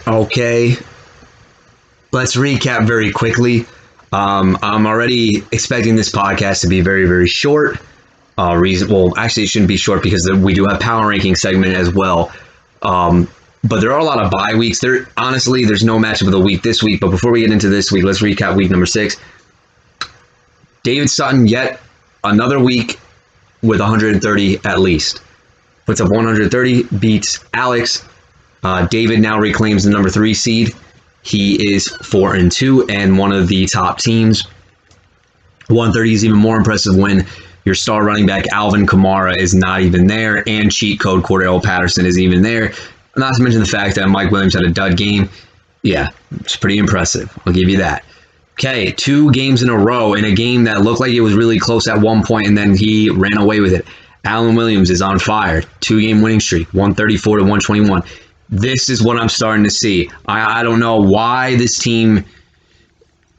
Okay, let's recap very quickly. I'm already expecting this podcast to be very, very short. Well, actually, it shouldn't be short because we do have power ranking segment as well. But there are a lot of bye weeks. Honestly, there's no matchup of the week this week. But before we get into this week, let's recap week number 6. David Sutton, yet another week with 130 at least. Puts up 130, beats Alex. David now reclaims the number 3 seed. He is 4-2 and one of the top teams. 130 is even more impressive when your star running back Alvin Kamara is not even there, and cheat code Cordell Patterson is even there. Not to mention the fact that Mike Williams had a dud game. Yeah, it's pretty impressive. I'll give you that. Okay, 2 games in a row in a game that looked like it was really close at one point, and then he ran away with it. Allen Williams is on fire. 2-game winning streak, 134 to 121. This is what I'm starting to see. I don't know why this team.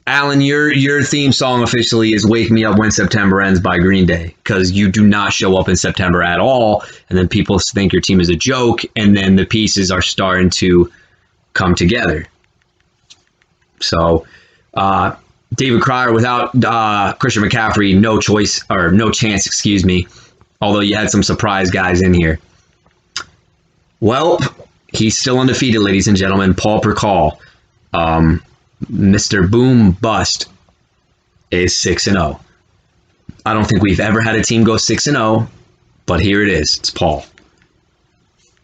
Alan, your theme song officially is "Wake Me Up When September Ends" by Green Day, because you do not show up in September at all, and then people think your team is a joke, and then the pieces are starting to come together. So, David Krier without Christian McCaffrey, no chance, excuse me. Although you had some surprise guys in here. Well, he's still undefeated, ladies and gentlemen. Paul per call. Mr. Boom Bust is 6-0. I don't think we've ever had a team go 6-0, but here it is. It's Paul.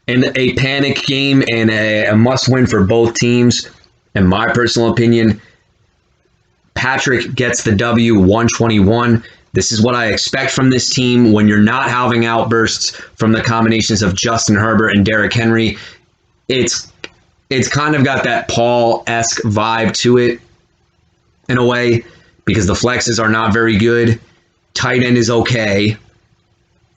In a panic game and a must-win for both teams, in my personal opinion, Patrick gets the W, 121. This is what I expect from this team when you're not having outbursts from the combinations of Justin Herbert and Derrick Henry. It's kind of got that Paul-esque vibe to it in a way, because the flexes are not very good. Tight end is okay.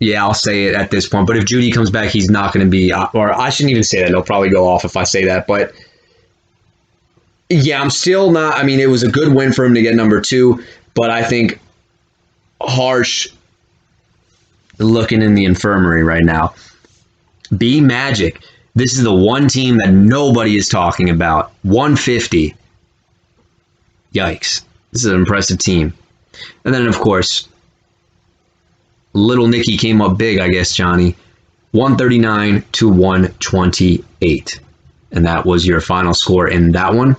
Yeah, I'll say it at this point. But if Judy comes back, he's not going to be, or I shouldn't even say that. He'll probably go off if I say that. But yeah, I'm still not, I mean, it was a good win for him to get number 2, but I think harsh looking in the infirmary right now. B Magic. This is the one team that nobody is talking about. 150. Yikes. This is an impressive team. And then, of course, Little Nicky came up big, I guess, Johnny. 139 to 128. And that was your final score in that one.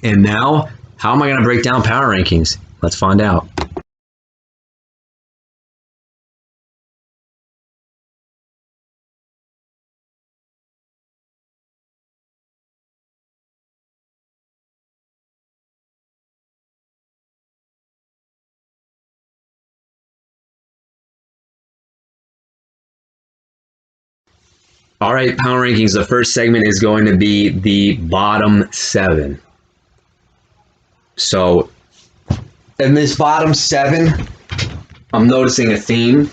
And now, how am I going to break down power rankings? Let's find out. All right, power rankings. The first segment is going to be the bottom 7. So, in this bottom 7, I'm noticing a theme,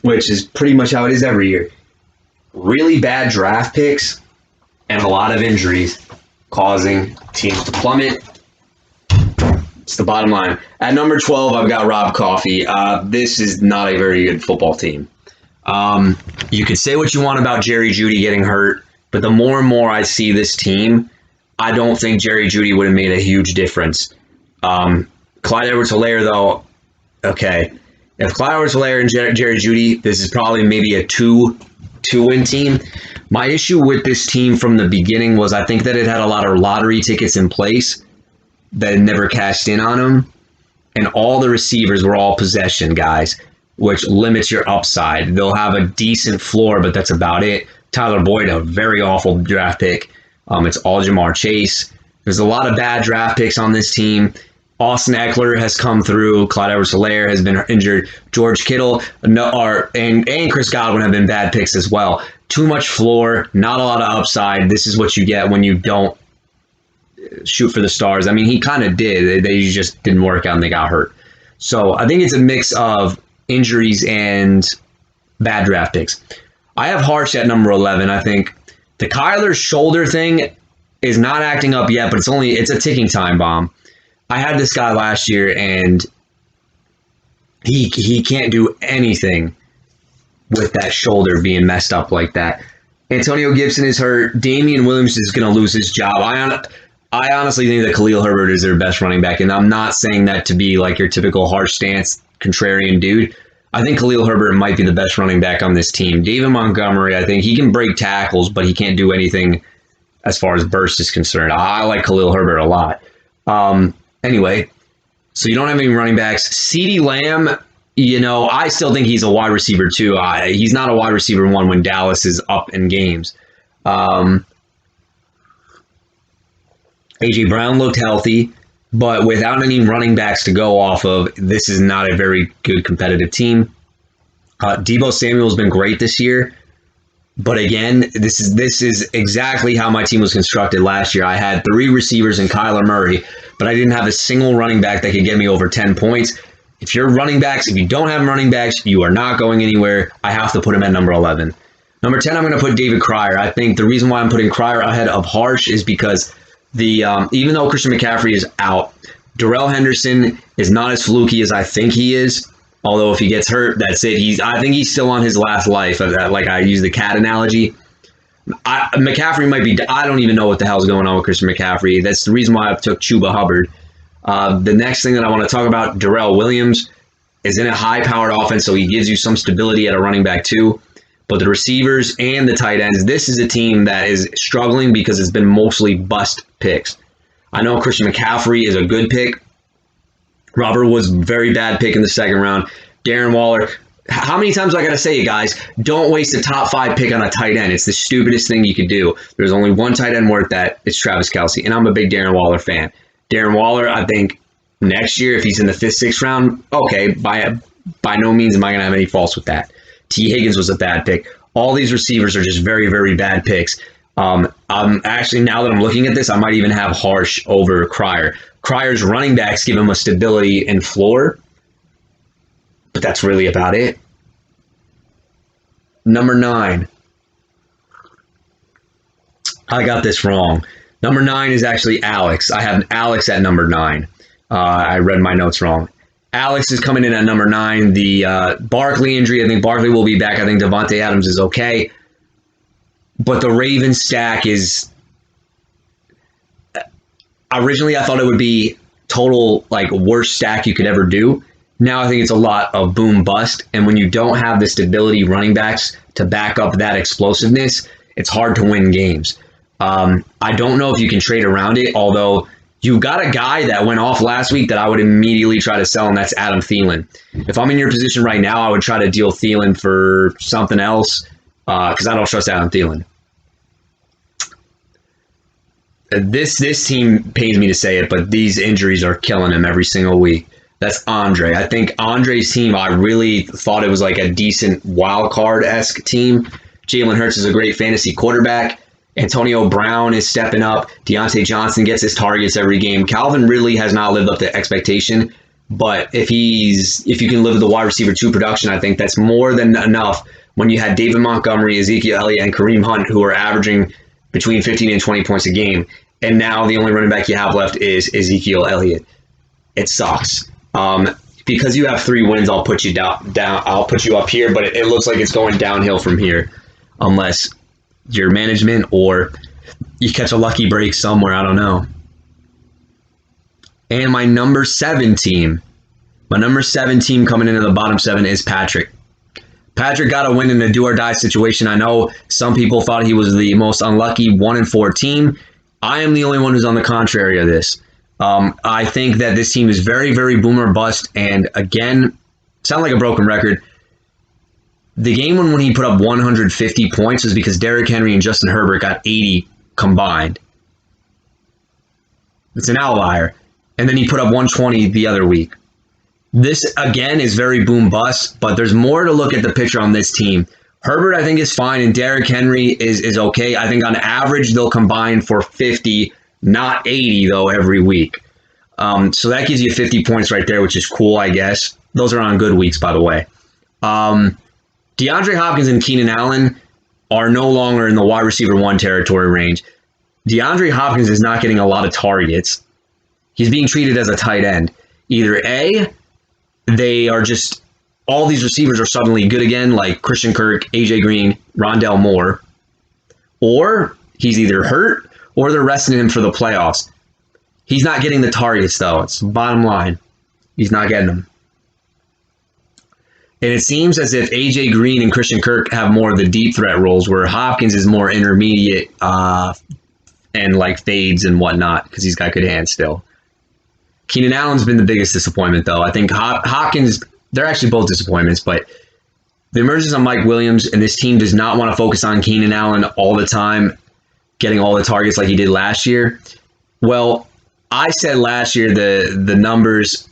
which is pretty much how it is every year. Really bad draft picks and a lot of injuries causing teams to plummet. It's the bottom line. At number 12, I've got Rob Coffey. This is not a very good football team. You could say what you want about Jerry Jeudy getting hurt, but the more and more I see this team, I don't think Jerry Jeudy would have made a huge difference. Clyde Edwards-Helaire, though, okay. If Clyde Edwards-Helaire and Jerry Jeudy, this is probably maybe a two-win team. My issue with this team from the beginning was I think that it had a lot of lottery tickets in place that never cashed in on them, and all the receivers were all possession guys, which limits your upside. They'll have a decent floor, but that's about it. Tyler Boyd, a very awful draft pick. It's all Jamar Chase. There's a lot of bad draft picks on this team. Austin Eckler has come through. Clyde Edwards-Helaire has been injured. George Kittle and Chris Godwin have been bad picks as well. Too much floor, not a lot of upside. This is what you get when you don't shoot for the stars. I mean, he kind of did. They just didn't work out and they got hurt. So I think it's a mix of injuries and bad draft picks. I have Harsh at number 11. I think the Kyler shoulder thing is not acting up yet, but it's a ticking time bomb. I had this guy last year, and he can't do anything with that shoulder being messed up like that. Antonio Gibson is hurt. Damian Williams is going to lose his job. I honestly think that Khalil Herbert is their best running back, and I'm not saying that to be like your typical harsh stance, contrarian dude. I think Khalil Herbert might be the best running back on this team. David Montgomery, I think he can break tackles, but he can't do anything as far as burst is concerned. I like Khalil Herbert a lot. Anyway, so you don't have any running backs. CeeDee Lamb, I still think he's a wide receiver too. He's not a wide receiver one when Dallas is up in games. A.J. Brown looked healthy, but without any running backs to go off of, this is not a very good competitive team. Deebo Samuel's been great this year, but again, this is exactly how my team was constructed last year. I had 3 receivers and Kyler Murray, but I didn't have a single running back that could get me over 10 points. If you don't have running backs, you are not going anywhere. I have to put him at number 11. Number 10, I'm going to put David Krier. I think the reason why I'm putting Krier ahead of Harsh is because even though Christian McCaffrey is out, Darrell Henderson is not as fluky as I think he is. Although if he gets hurt, that's it. I think he's still on his last life. Like I use the cat analogy. McCaffrey might be. I don't even know what the hell's going on with Christian McCaffrey. That's the reason why I took Chuba Hubbard. The next thing that I want to talk about, Darrell Williams is in a high-powered offense, so he gives you some stability at a running back too. But the receivers and the tight ends, this is a team that is struggling because it's been mostly bust picks. I know Christian McCaffrey is a good pick. Robert was a very bad pick in the second round. Darren Waller. How many times do I got to say it, guys? Don't waste a top 5 pick on a tight end. It's the stupidest thing you could do. There's only one tight end worth that. It's Travis Kelce, and I'm a big Darren Waller fan. Darren Waller, I think next year, if he's in the 5th, 6th round, okay, by no means am I going to have any faults with that. T. Higgins was a bad pick. All these receivers are just very, very bad picks. I'm actually, now that I'm looking at this, I might even have Harsh over Krier. Crier's running backs give him a stability and floor, but that's really about it. Number 9. I got this wrong. Number 9 is actually Alex. I have Alex at number 9. I read my notes wrong. Alex is coming in at number 9. The Barkley injury, I think Barkley will be back. I think Devontae Adams is okay. But the Ravens stack is... Originally, I thought it would be total, worst stack you could ever do. Now I think it's a lot of boom bust. And when you don't have the stability running backs to back up that explosiveness, it's hard to win games. I don't know if you can trade around it, although you've got a guy that went off last week that I would immediately try to sell, and that's Adam Thielen. If I'm in your position right now, I would try to deal Thielen for something else because I don't trust Adam Thielen. This team pains me to say it, but these injuries are killing him every single week. That's Andre. I think Andre's team, I really thought it was like a decent wild card-esque team. Jalen Hurts is a great fantasy quarterback. Antonio Brown is stepping up. Deontay Johnson gets his targets every game. Calvin Ridley has not lived up to expectation, but if you can live with the wide receiver 2 production, I think that's more than enough when you had David Montgomery, Ezekiel Elliott, and Kareem Hunt, who are averaging between 15 and 20 points a game. And now the only running back you have left is Ezekiel Elliott. It sucks. Because you have 3 wins, I'll put you down. I'll put you up here, but it looks like it's going downhill from here, unless your management or you catch a lucky break somewhere. I don't know. And my number 7 team coming into the bottom 7 is Patrick. Patrick got a win in a do or die situation. I know some people thought he was the most unlucky 1-4 team. I am the only one who's on the contrary of this. I think that this team is very, very boomer bust. And again, sound like a broken record. The game when he put up 150 points was because Derrick Henry and Justin Herbert got 80 combined. It's an outlier. And then he put up 120 the other week. This, again, is very boom bust, but there's more to look at the picture on this team. Herbert, I think, is fine, and Derrick Henry is okay. I think on average, they'll combine for 50, not 80, though, every week. So that gives you 50 points right there, which is cool, I guess. Those are on good weeks, by the way. DeAndre Hopkins and Keenan Allen are no longer in the wide receiver 1 territory range. DeAndre Hopkins is not getting a lot of targets. He's being treated as a tight end. Either A, they are just, all these receivers are suddenly good again, like Christian Kirk, AJ Green, Rondell Moore. or he's either hurt or they're resting him for the playoffs. He's not getting the targets, though. It's the bottom line. He's not getting them. And it seems as if A.J. Green and Christian Kirk have more of the deep threat roles, where Hopkins is more intermediate and like fades and whatnot, because he's got good hands still. Keenan Allen's been the biggest disappointment, though. I think Hopkins, they're actually both disappointments, but the emergence of Mike Williams and this team does not want to focus on Keenan Allen all the time, getting all the targets like he did last year. Well, I said last year the numbers...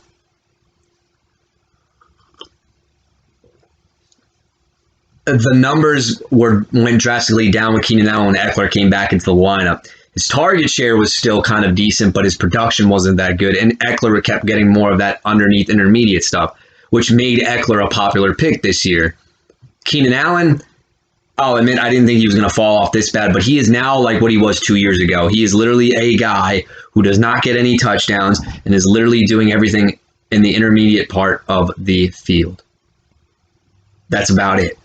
The numbers went drastically down when Keenan Allen and Eckler came back into the lineup. His target share was still kind of decent, but his production wasn't that good. And Eckler kept getting more of that underneath intermediate stuff, which made Eckler a popular pick this year. Keenan Allen, I'll admit I didn't think he was going to fall off this bad, but he is now like what he was 2 years ago. He is literally a guy who does not get any touchdowns and is literally doing everything in the intermediate part of the field. That's about it.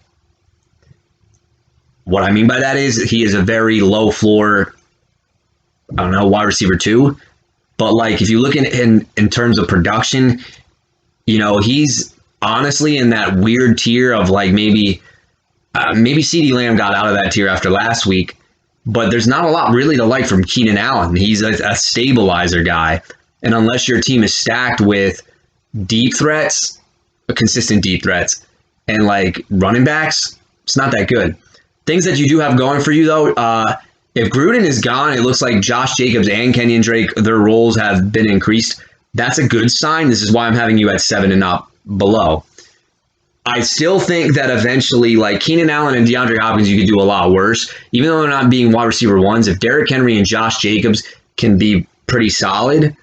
What I mean by that is he is a very low floor, I don't know, wide receiver 2. But like if you look in terms of production, you know, he's honestly in that weird tier of like maybe CeeDee Lamb got out of that tier after last week. But there's not a lot really to like from Keenan Allen. He's a stabilizer guy. And unless your team is stacked with deep threats, consistent deep threats, and like running backs, it's not that good. Things that you do have going for you, though, if Gruden is gone, it looks like Josh Jacobs and Kenyon Drake, their roles have been increased. That's a good sign. This is why I'm having you at 7 and not below. I still think that eventually, like Keenan Allen and DeAndre Hopkins, you could do a lot worse. Even though they're not being wide receiver 1s, if Derrick Henry and Josh Jacobs can be pretty solid,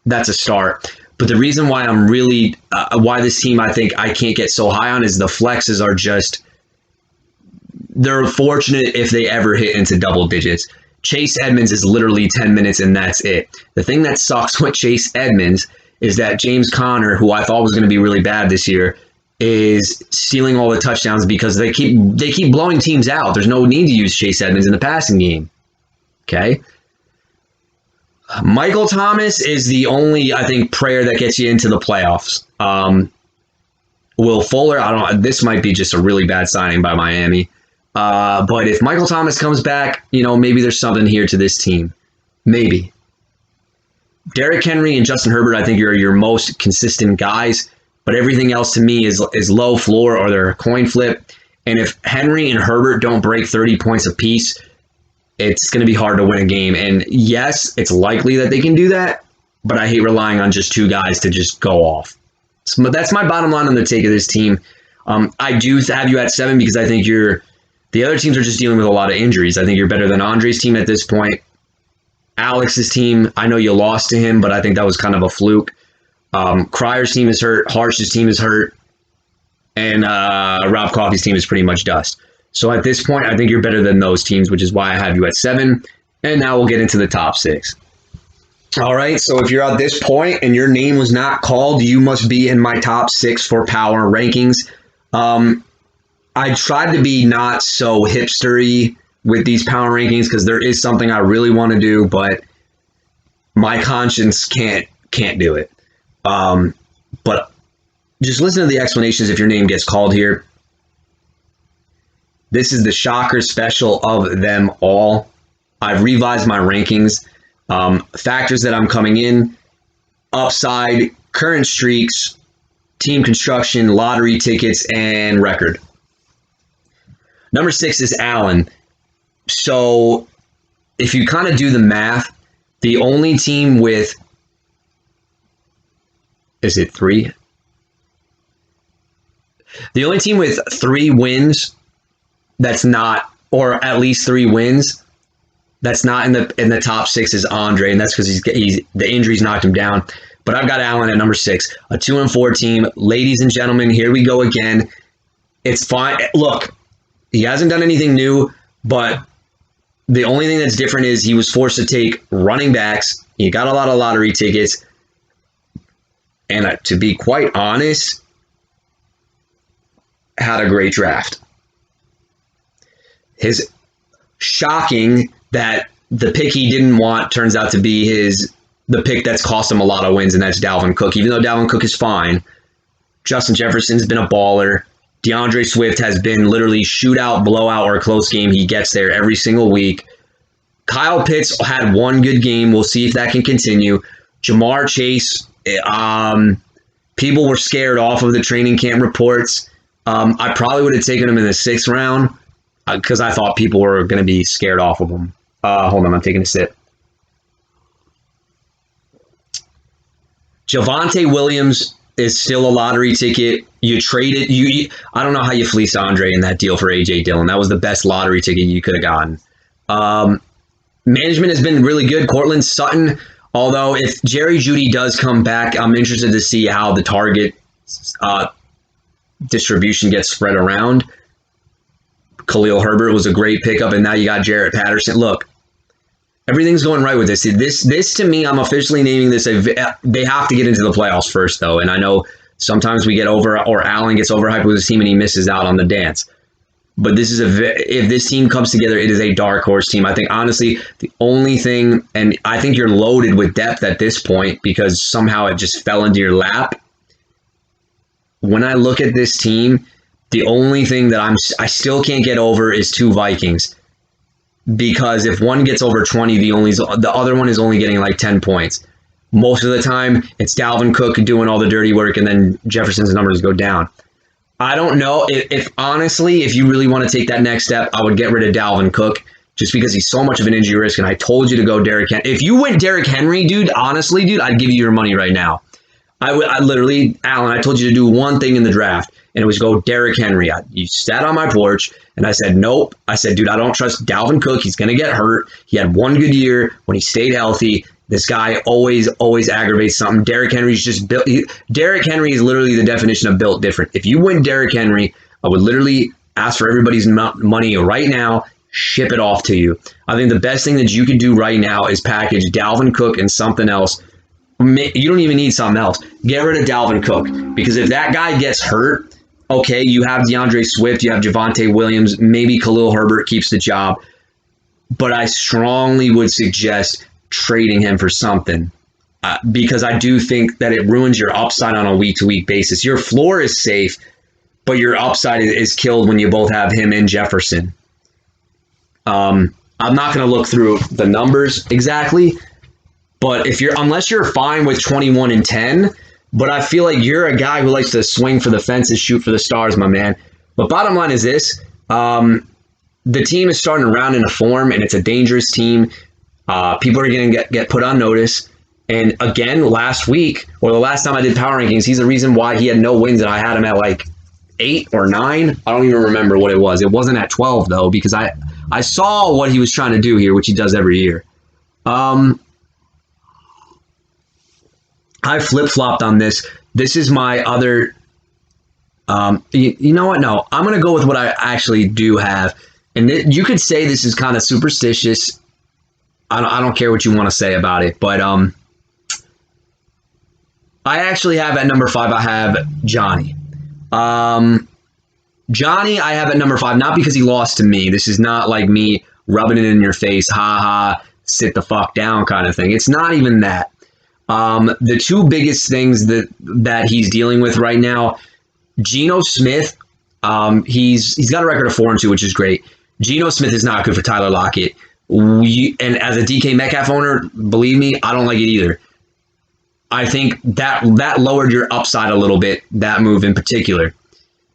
that's a start. But the reason why I'm really, why this team I think I can't get so high on is the flexes are just... They're fortunate if they ever hit into double digits. Chase Edmonds is literally 10 minutes and that's it. The thing that sucks with Chase Edmonds is that James Conner, who I thought was going to be really bad this year, is stealing all the touchdowns because they keep blowing teams out. There's no need to use Chase Edmonds in the passing game. Okay? Michael Thomas is the only, I think, prayer that gets you into the playoffs. Will Fuller, this might be just a really bad signing by Miami. But if Michael Thomas comes back, you know, maybe there's something here to this team. Maybe. Derrick Henry and Justin Herbert, I think, are your most consistent guys. But everything else to me is low floor or they're a coin flip. And if Henry and Herbert don't break 30 points apiece, it's going to be hard to win a game. And yes, it's likely that they can do that. But I hate relying on just 2 guys to just go off. So that's my bottom line on the take of this team. I do have you at 7 because I think the other teams are just dealing with a lot of injuries. I think you're better than Andre's team at this point. Alex's team, I know you lost to him, but I think that was kind of a fluke. Krier's team is hurt. Harsh's team is hurt. And Rob Coffey's team is pretty much dust. So at this point, I think you're better than those teams, which is why I have you at 7. And now we'll get into the top 6. All right, so if you're at this point and your name was not called, you must be in my top 6 for power rankings. I tried to be not so hipstery with these power rankings because there is something I really want to do, but my conscience can't do it. But just listen to the explanations if your name gets called here. This is the shocker special of them all. I've revised my rankings. Factors that I'm coming in: upside, current streaks, team construction, lottery tickets, and record. Number 6 is Allen. So if you kind of do the math, the only team with, is it 3? The only team with 3 wins that's not, or at least 3 wins, that's not in the top 6 is Andre, and that's because the injuries knocked him down. But I've got Allen at number 6, a 2-4 team. Ladies and gentlemen, here we go again. It's fine. Look, he hasn't done anything new, but the only thing that's different is he was forced to take running backs. He got a lot of lottery tickets. And to be quite honest, had a great draft. His shocking that the pick he didn't want turns out to be the pick that's cost him a lot of wins, and that's Dalvin Cook. Even though Dalvin Cook is fine, Justin Jefferson's been a baller. DeAndre Swift has been literally shootout, blowout, or a close game. He gets there every single week. Kyle Pitts had one good game. We'll see if that can continue. Jamar Chase, people were scared off of the training camp reports. I probably would have taken him in the 6th round because I thought people were going to be scared off of him. Hold on, I'm taking a sip. Javonte Williams is still a lottery ticket. You traded I don't know how you fleeced Andre in that deal for A.J. Dillon. That was the best lottery ticket you could have gotten. Management has been really good. Courtland Sutton, although if Jerry Jeudy does come back, I'm interested to see how the target distribution gets spread around. Khalil Herbert was a great pickup, and now you got Jarrett Patterson. Look, everything's going right with this. This to me, I'm officially naming this they have to get into the playoffs first, though. And I know sometimes we get or Allen gets overhyped with his team and he misses out on the dance. But this is if this team comes together, it is a dark horse team. I think, honestly, the only thing, and I think you're loaded with depth at this point because somehow it just fell into your lap. When I look at this team, the only thing that I still can't get over is 2 Vikings. Because if one gets over 20, the other one is only getting like 10 points. Most of the time, it's Dalvin Cook doing all the dirty work, and then Jefferson's numbers go down. I don't know if honestly, if you really want to take that next step, I would get rid of Dalvin Cook just because he's so much of an injury risk. And I told you to go Derrick Henry. If you went Derrick Henry, dude, honestly, dude, I'd give you your money right now. I literally, Alan, I told you to do one thing in the draft, and it was go Derrick Henry. You sat on my porch, and I said, nope. I said, dude, I don't trust Dalvin Cook. He's going to get hurt. He had one good year when he stayed healthy. This guy always aggravates something. Derrick Henry's just built. Derrick Henry is literally the definition of built different. If you win Derrick Henry, I would literally ask for everybody's money right now, ship it off to you. I think the best thing that you could do right now is package Dalvin Cook and something else. You don't even need something else. Get rid of Dalvin Cook, because if that guy gets hurt, okay, you have DeAndre Swift, you have Javonte Williams, maybe Khalil Herbert keeps the job. But I strongly would suggest trading him for something because I do think that it ruins your upside on a week-to-week basis. Your floor is safe, but your upside is killed when you both have him and Jefferson. I'm not going to look through the numbers exactly, but unless you're fine with 21-10, but I feel like you're a guy who likes to swing for the fences, shoot for the stars, my man. But bottom line is this. The team is starting to round into form, and it's a dangerous team. People are going to get put on notice. And again, last week, or the last time I did power rankings, he's the reason why he had no wins, and I had him at like 8 or 9. I don't even remember what it was. It wasn't at 12, though, because I saw what he was trying to do here, which he does every year. I flip-flopped on this. This is my other... you know what? No, I'm going to go with what I actually do have. And you could say this is kind of superstitious. I don't care what you want to say about it. But I actually have at number 5, I have Johnny. Johnny, I have at number 5, not because he lost to me. This is not like me rubbing it in your face, ha, sit the fuck down kind of thing. It's not even that. The 2 biggest things that he's dealing with right now, Geno Smith, he's got a record of 4-2, which is great. Geno Smith is not good for Tyler Lockett. And as a DK Metcalf owner, believe me, I don't like it either. I think that lowered your upside a little bit, that move in particular.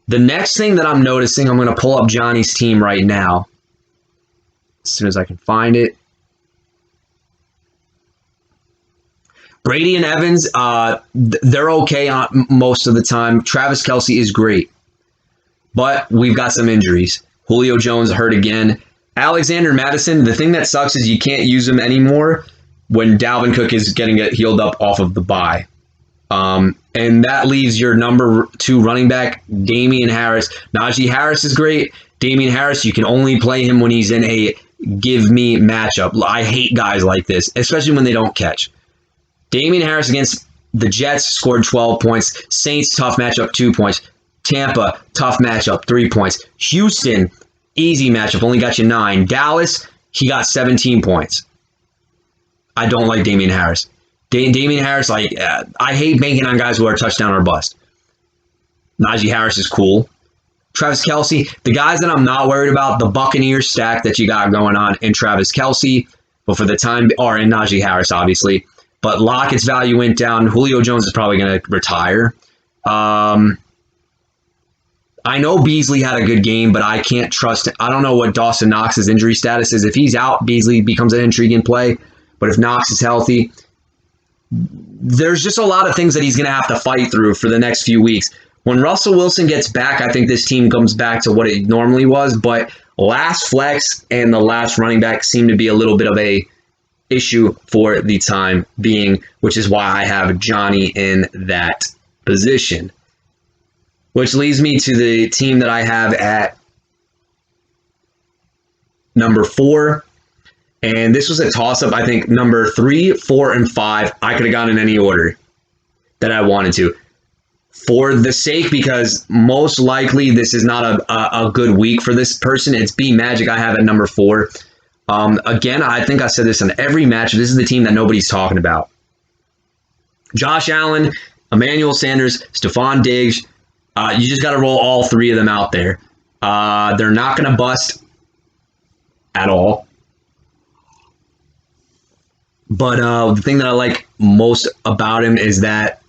The next thing that I'm noticing, I'm going to pull up Johnny's team right now as soon as I can find it. Brady and Evans, they're okay most of the time. Travis Kelce is great, but we've got some injuries. Julio Jones hurt again. Alexander Madison, the thing that sucks is you can't use him anymore when Dalvin Cook is getting healed up off of the bye. And that leaves your number 2 running back, Damian Harris. Najee Harris is great. Damian Harris, you can only play him when he's in a give-me matchup. I hate guys like this, especially when they don't catch. Damian Harris against the Jets scored 12 points. Saints, tough matchup, 2 points. Tampa, tough matchup, 3 points. Houston, easy matchup, only got you 9. Dallas, he got 17 points. I don't like Damian Harris. Damian Harris, I hate banking on guys who are touchdown or bust. Najee Harris is cool. Travis Kelce, the guys that I'm not worried about, the Buccaneers stack that you got going on in Travis Kelce, but for the time, or in Najee Harris, obviously. But Lockett's value went down. Julio Jones is probably going to retire. I know Beasley had a good game, but I can't trust it. I don't know what Dawson Knox's injury status is. If he's out, Beasley becomes an intriguing play. But if Knox is healthy, there's just a lot of things that he's going to have to fight through for the next few weeks. When Russell Wilson gets back, I think this team comes back to what it normally was. But last flex and the last running back seem to be a little bit of a issue for the time being, which is why I have Johnny in that position. Which leads me to the team that I have at number 4. And this was a toss-up. I think number 3, 4, and 5, I could have gone in any order that I wanted to. For the sake, because most likely this is not a good week for this person, it's B Magic I have at number 4. Again, I think I said this on every match. This is the team that nobody's talking about. Josh Allen, Emmanuel Sanders, Stephon Diggs. You just got to roll all 3 of them out there. They're not going to bust at all. But the thing that I like most about him is that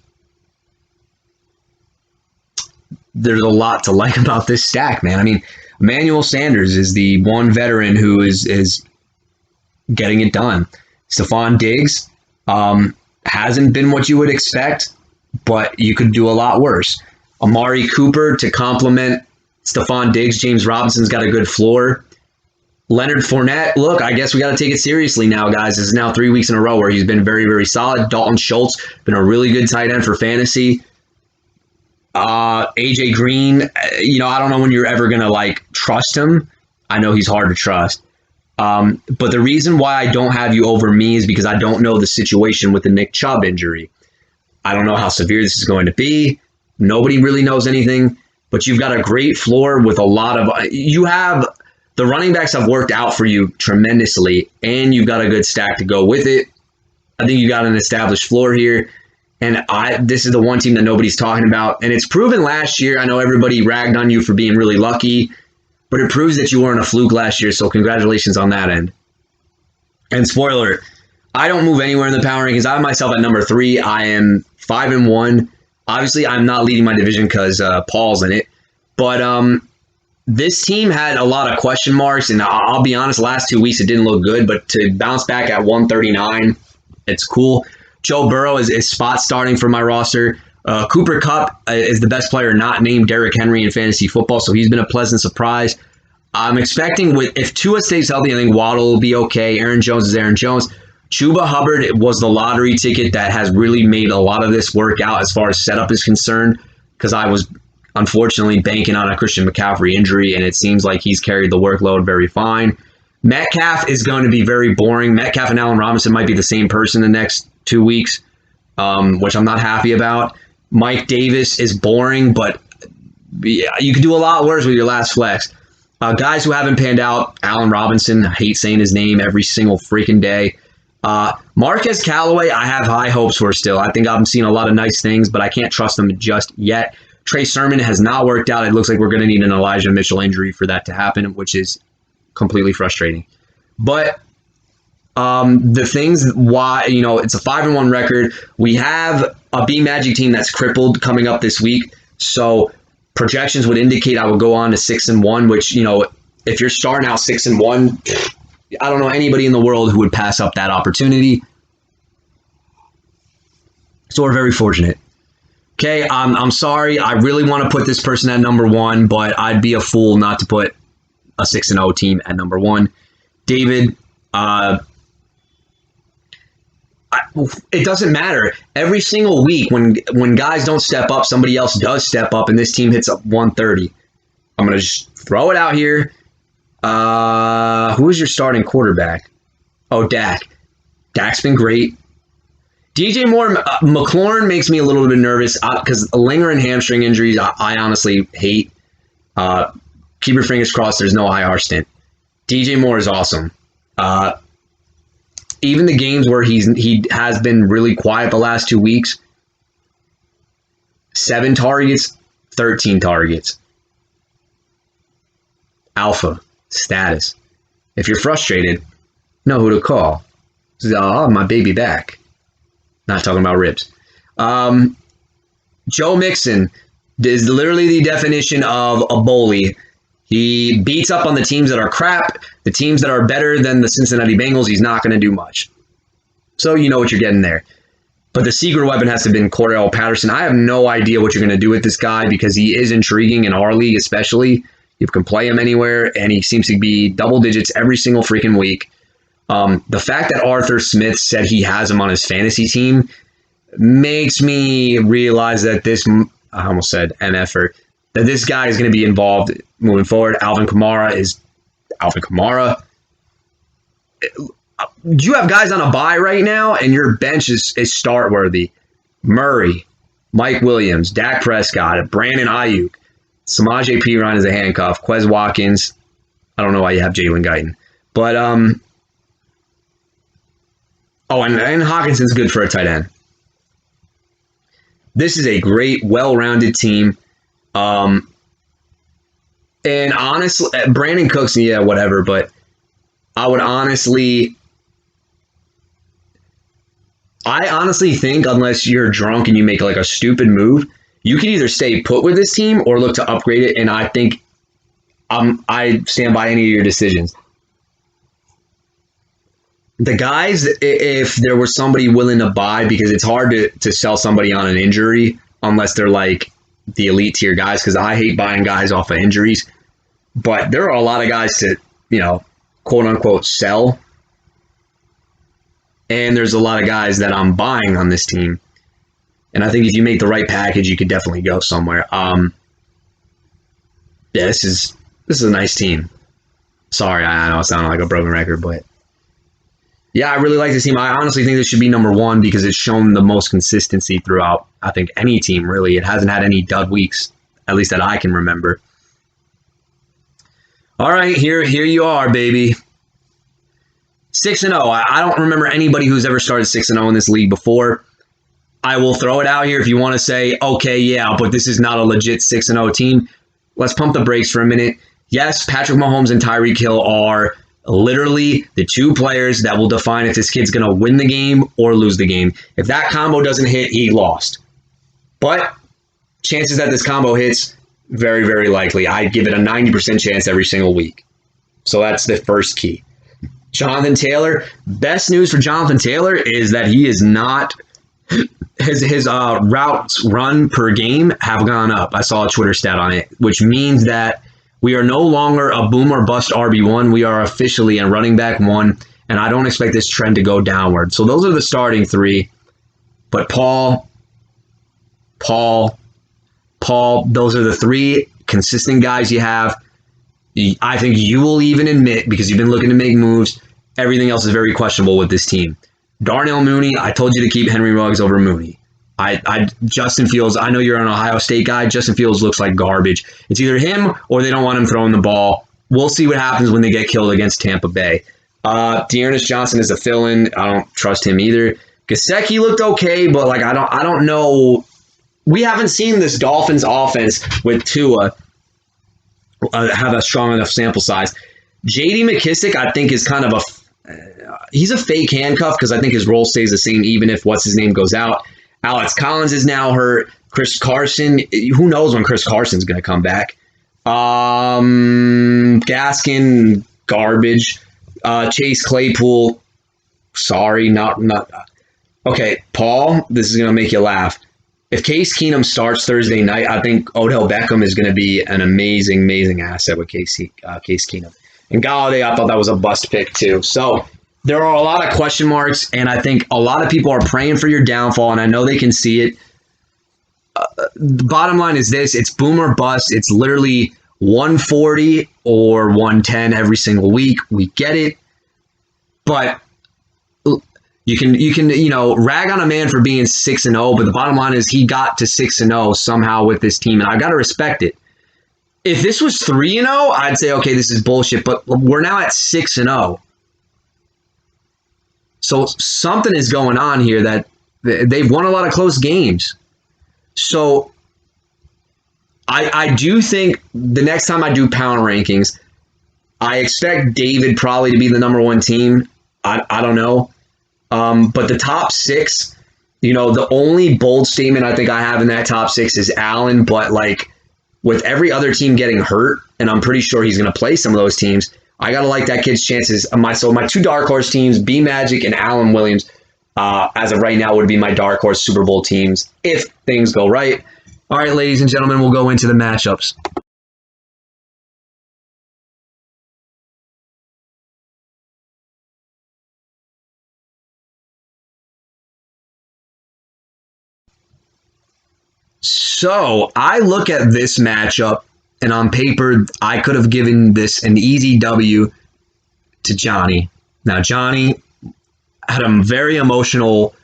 there's a lot to like about this stack, man. I mean, Emmanuel Sanders is the one veteran who is getting it done. Stephon Diggs hasn't been what you would expect, but you could do a lot worse. Amari Cooper to complement Stephon Diggs. James Robinson's got a good floor. Leonard Fournette, look, I guess we got to take it seriously now, guys. This is now 3 weeks in a row where he's been very, very solid. Dalton Schultz, been a really good tight end for fantasy. AJ Green, I don't know when you're ever going to trust him. I know he's hard to trust. But the reason why I don't have you over me is because I don't know the situation with the Nick Chubb injury. I don't know how severe this is going to be. Nobody really knows anything, but you've got a great floor with a lot of, the running backs have worked out for you tremendously, and you've got a good stack to go with it. I think you got an established floor here. And this is the one team that nobody's talking about. And it's proven last year. I know everybody ragged on you for being really lucky, but it proves that you weren't a fluke last year. So congratulations on that end. And spoiler, I don't move anywhere in the power rankings. I have myself at number 3. I am 5-1. Obviously, I'm not leading my division because Paul's in it. But this team had a lot of question marks. And I'll be honest, last 2 weeks it didn't look good. But to bounce back at 139, it's cool. Joe Burrow is spot starting for my roster. Cooper Kupp is the best player not named Derrick Henry in fantasy football, so he's been a pleasant surprise. I'm expecting if Tua stays healthy, I think Waddle will be okay. Aaron Jones is Aaron Jones. Chuba Hubbard was the lottery ticket that has really made a lot of this work out as far as setup is concerned, because I was unfortunately banking on a Christian McCaffrey injury, and it seems like he's carried the workload very fine. Metcalf is going to be very boring. Metcalf and Allen Robinson might be the same person the next 2 weeks, which I'm not happy about. Mike Davis is boring, but you could do a lot worse with your last flex. Guys who haven't panned out, Allen Robinson, I hate saying his name every single freaking day. Marquez Callaway, I have high hopes for still. I think I'm seeing a lot of nice things, but I can't trust them just yet. Trey Sermon has not worked out. It looks like we're going to need an Elijah Mitchell injury for that to happen, which is completely frustrating. But the things why, it's a 5-1 record. We have a B Magic team that's crippled coming up this week. So projections would indicate I would go on to 6-1, which, if you're starting out 6-1, I don't know anybody in the world who would pass up that opportunity. So we're very fortunate. Okay, I'm sorry. I really want to put this person at number 1, but I'd be a fool not to put a 6-0 team at number 1. David, it doesn't matter. Every single week when guys don't step up, somebody else does step up, and this team hits up 130. I'm going to just throw it out here. Who is your starting quarterback? Oh, Dak. Dak's been great. DJ Moore, McLaurin makes me a little bit nervous because lingering hamstring injuries, I honestly hate. keep your fingers crossed there's no IR stint. DJ Moore is awesome. Even the games where he has been really quiet the last 2 weeks, 7 targets, 13 targets. Alpha status. If you're frustrated, know who to call. Oh, my baby back. Not talking about ribs. Joe Mixon is literally the definition of a bully. He beats up on the teams that are crap. The teams that are better than the Cincinnati Bengals, he's not going to do much. So you know what you're getting there. But the secret weapon has to have been Cordell Patterson. I have no idea what you're going to do with this guy because he is intriguing in our league especially. You can play him anywhere, and he seems to be double digits every single freaking week. The fact that Arthur Smith said he has him on his fantasy team makes me realize that I almost said MFer, that this guy is going to be involved moving forward. Alvin Kamara is Alvin Kamara. You have guys on a bye right now, and your bench is start worthy. Murray, Mike Williams, Dak Prescott, Brandon Ayuk, Samaje Perine is a handcuff, Quez Watkins. I don't know why you have Jalen Guyton. But, and Hawkinson's good for a tight end. This is a great, well-rounded team. And honestly, Brandon Cooks, yeah, whatever, but I honestly think unless you're drunk and you make like a stupid move, you can either stay put with this team or look to upgrade it. And I think I stand by any of your decisions. The guys, if there was somebody willing to buy, because it's hard to sell somebody on an injury unless they're like the elite tier guys, because I hate buying guys off of injuries. But there are a lot of guys to, quote unquote, sell. And there's a lot of guys that I'm buying on this team. And I think if you make the right package, you could definitely go somewhere. This is a nice team. Sorry, I know I sound like a broken record, but yeah, I really like this team. I honestly think this should be number 1 because it's shown the most consistency throughout, I think, any team, really. It hasn't had any dud weeks, at least that I can remember. All right, here you are, baby. 6-0. I don't remember anybody who's ever started 6-0 in this league before. I will throw it out here if you want to say, okay, yeah, but this is not a legit 6-0 team. Let's pump the brakes for a minute. Yes, Patrick Mahomes and Tyreek Hill are literally the 2 players that will define if this kid's going to win the game or lose the game. If that combo doesn't hit, he lost. But chances that this combo hits, very, very likely. I give it a 90% chance every single week. So that's the first key. Jonathan Taylor, best news for Jonathan Taylor is that he is not... His routes run per game have gone up. I saw a Twitter stat on it, which means that we are no longer a boom or bust RB1. We are officially a running back 1, and I don't expect this trend to go downward. So those are the starting 3. But Paul, those are the 3 consistent guys you have. I think you will even admit, because you've been looking to make moves, everything else is very questionable with this team. Darnell Mooney, I told you to keep Henry Ruggs over Mooney. Justin Fields, I know you're an Ohio State guy. Justin Fields looks like garbage. It's either him or they don't want him throwing the ball. We'll see what happens when they get killed against Tampa Bay. Dearness Johnson is a fill-in. I don't trust him either. Gesicki looked okay, but I don't know. We haven't seen this Dolphins offense with Tua have a strong enough sample size. J.D. McKissick, I think, is kind of he's a fake handcuff because I think his role stays the same even if what's-his-name goes out. Alex Collins is now hurt. Chris Carson, who knows when Chris Carson's going to come back. Gaskin, garbage. Chase Claypool, sorry, not. Okay, Paul, this is going to make you laugh. If Case Keenum starts Thursday night, I think Odell Beckham is going to be an amazing, amazing asset with Case Keenum. And Galladay, I thought that was a bust pick too. So there are a lot of question marks, and I think a lot of people are praying for your downfall, and I know they can see it. The bottom line is this. It's boom or bust. It's literally 140 or 110 every single week. We get it. But you can rag on a man for being 6-0, but the bottom line is he got to 6-0 somehow with this team, and I got to respect it. If this was 3-0, I'd say, okay, this is bullshit. But we're now at 6-0. So something is going on here that they've won a lot of close games. So I do think the next time I do pound rankings, I expect David probably to be the number one team. I don't know. But the top six, the only bold statement I think I have in that top six is Allen. But like with every other team getting hurt, and I'm pretty sure he's going to play some of those teams, I got to like that kid's chances. So my two dark horse teams, B Magic and Allen Williams, as of right now, would be my dark horse Super Bowl teams if things go right. All right, ladies and gentlemen, we'll go into the matchups. So I look at this matchup, and on paper, I could have given this an easy W to Johnny. Now, Johnny had a very emotional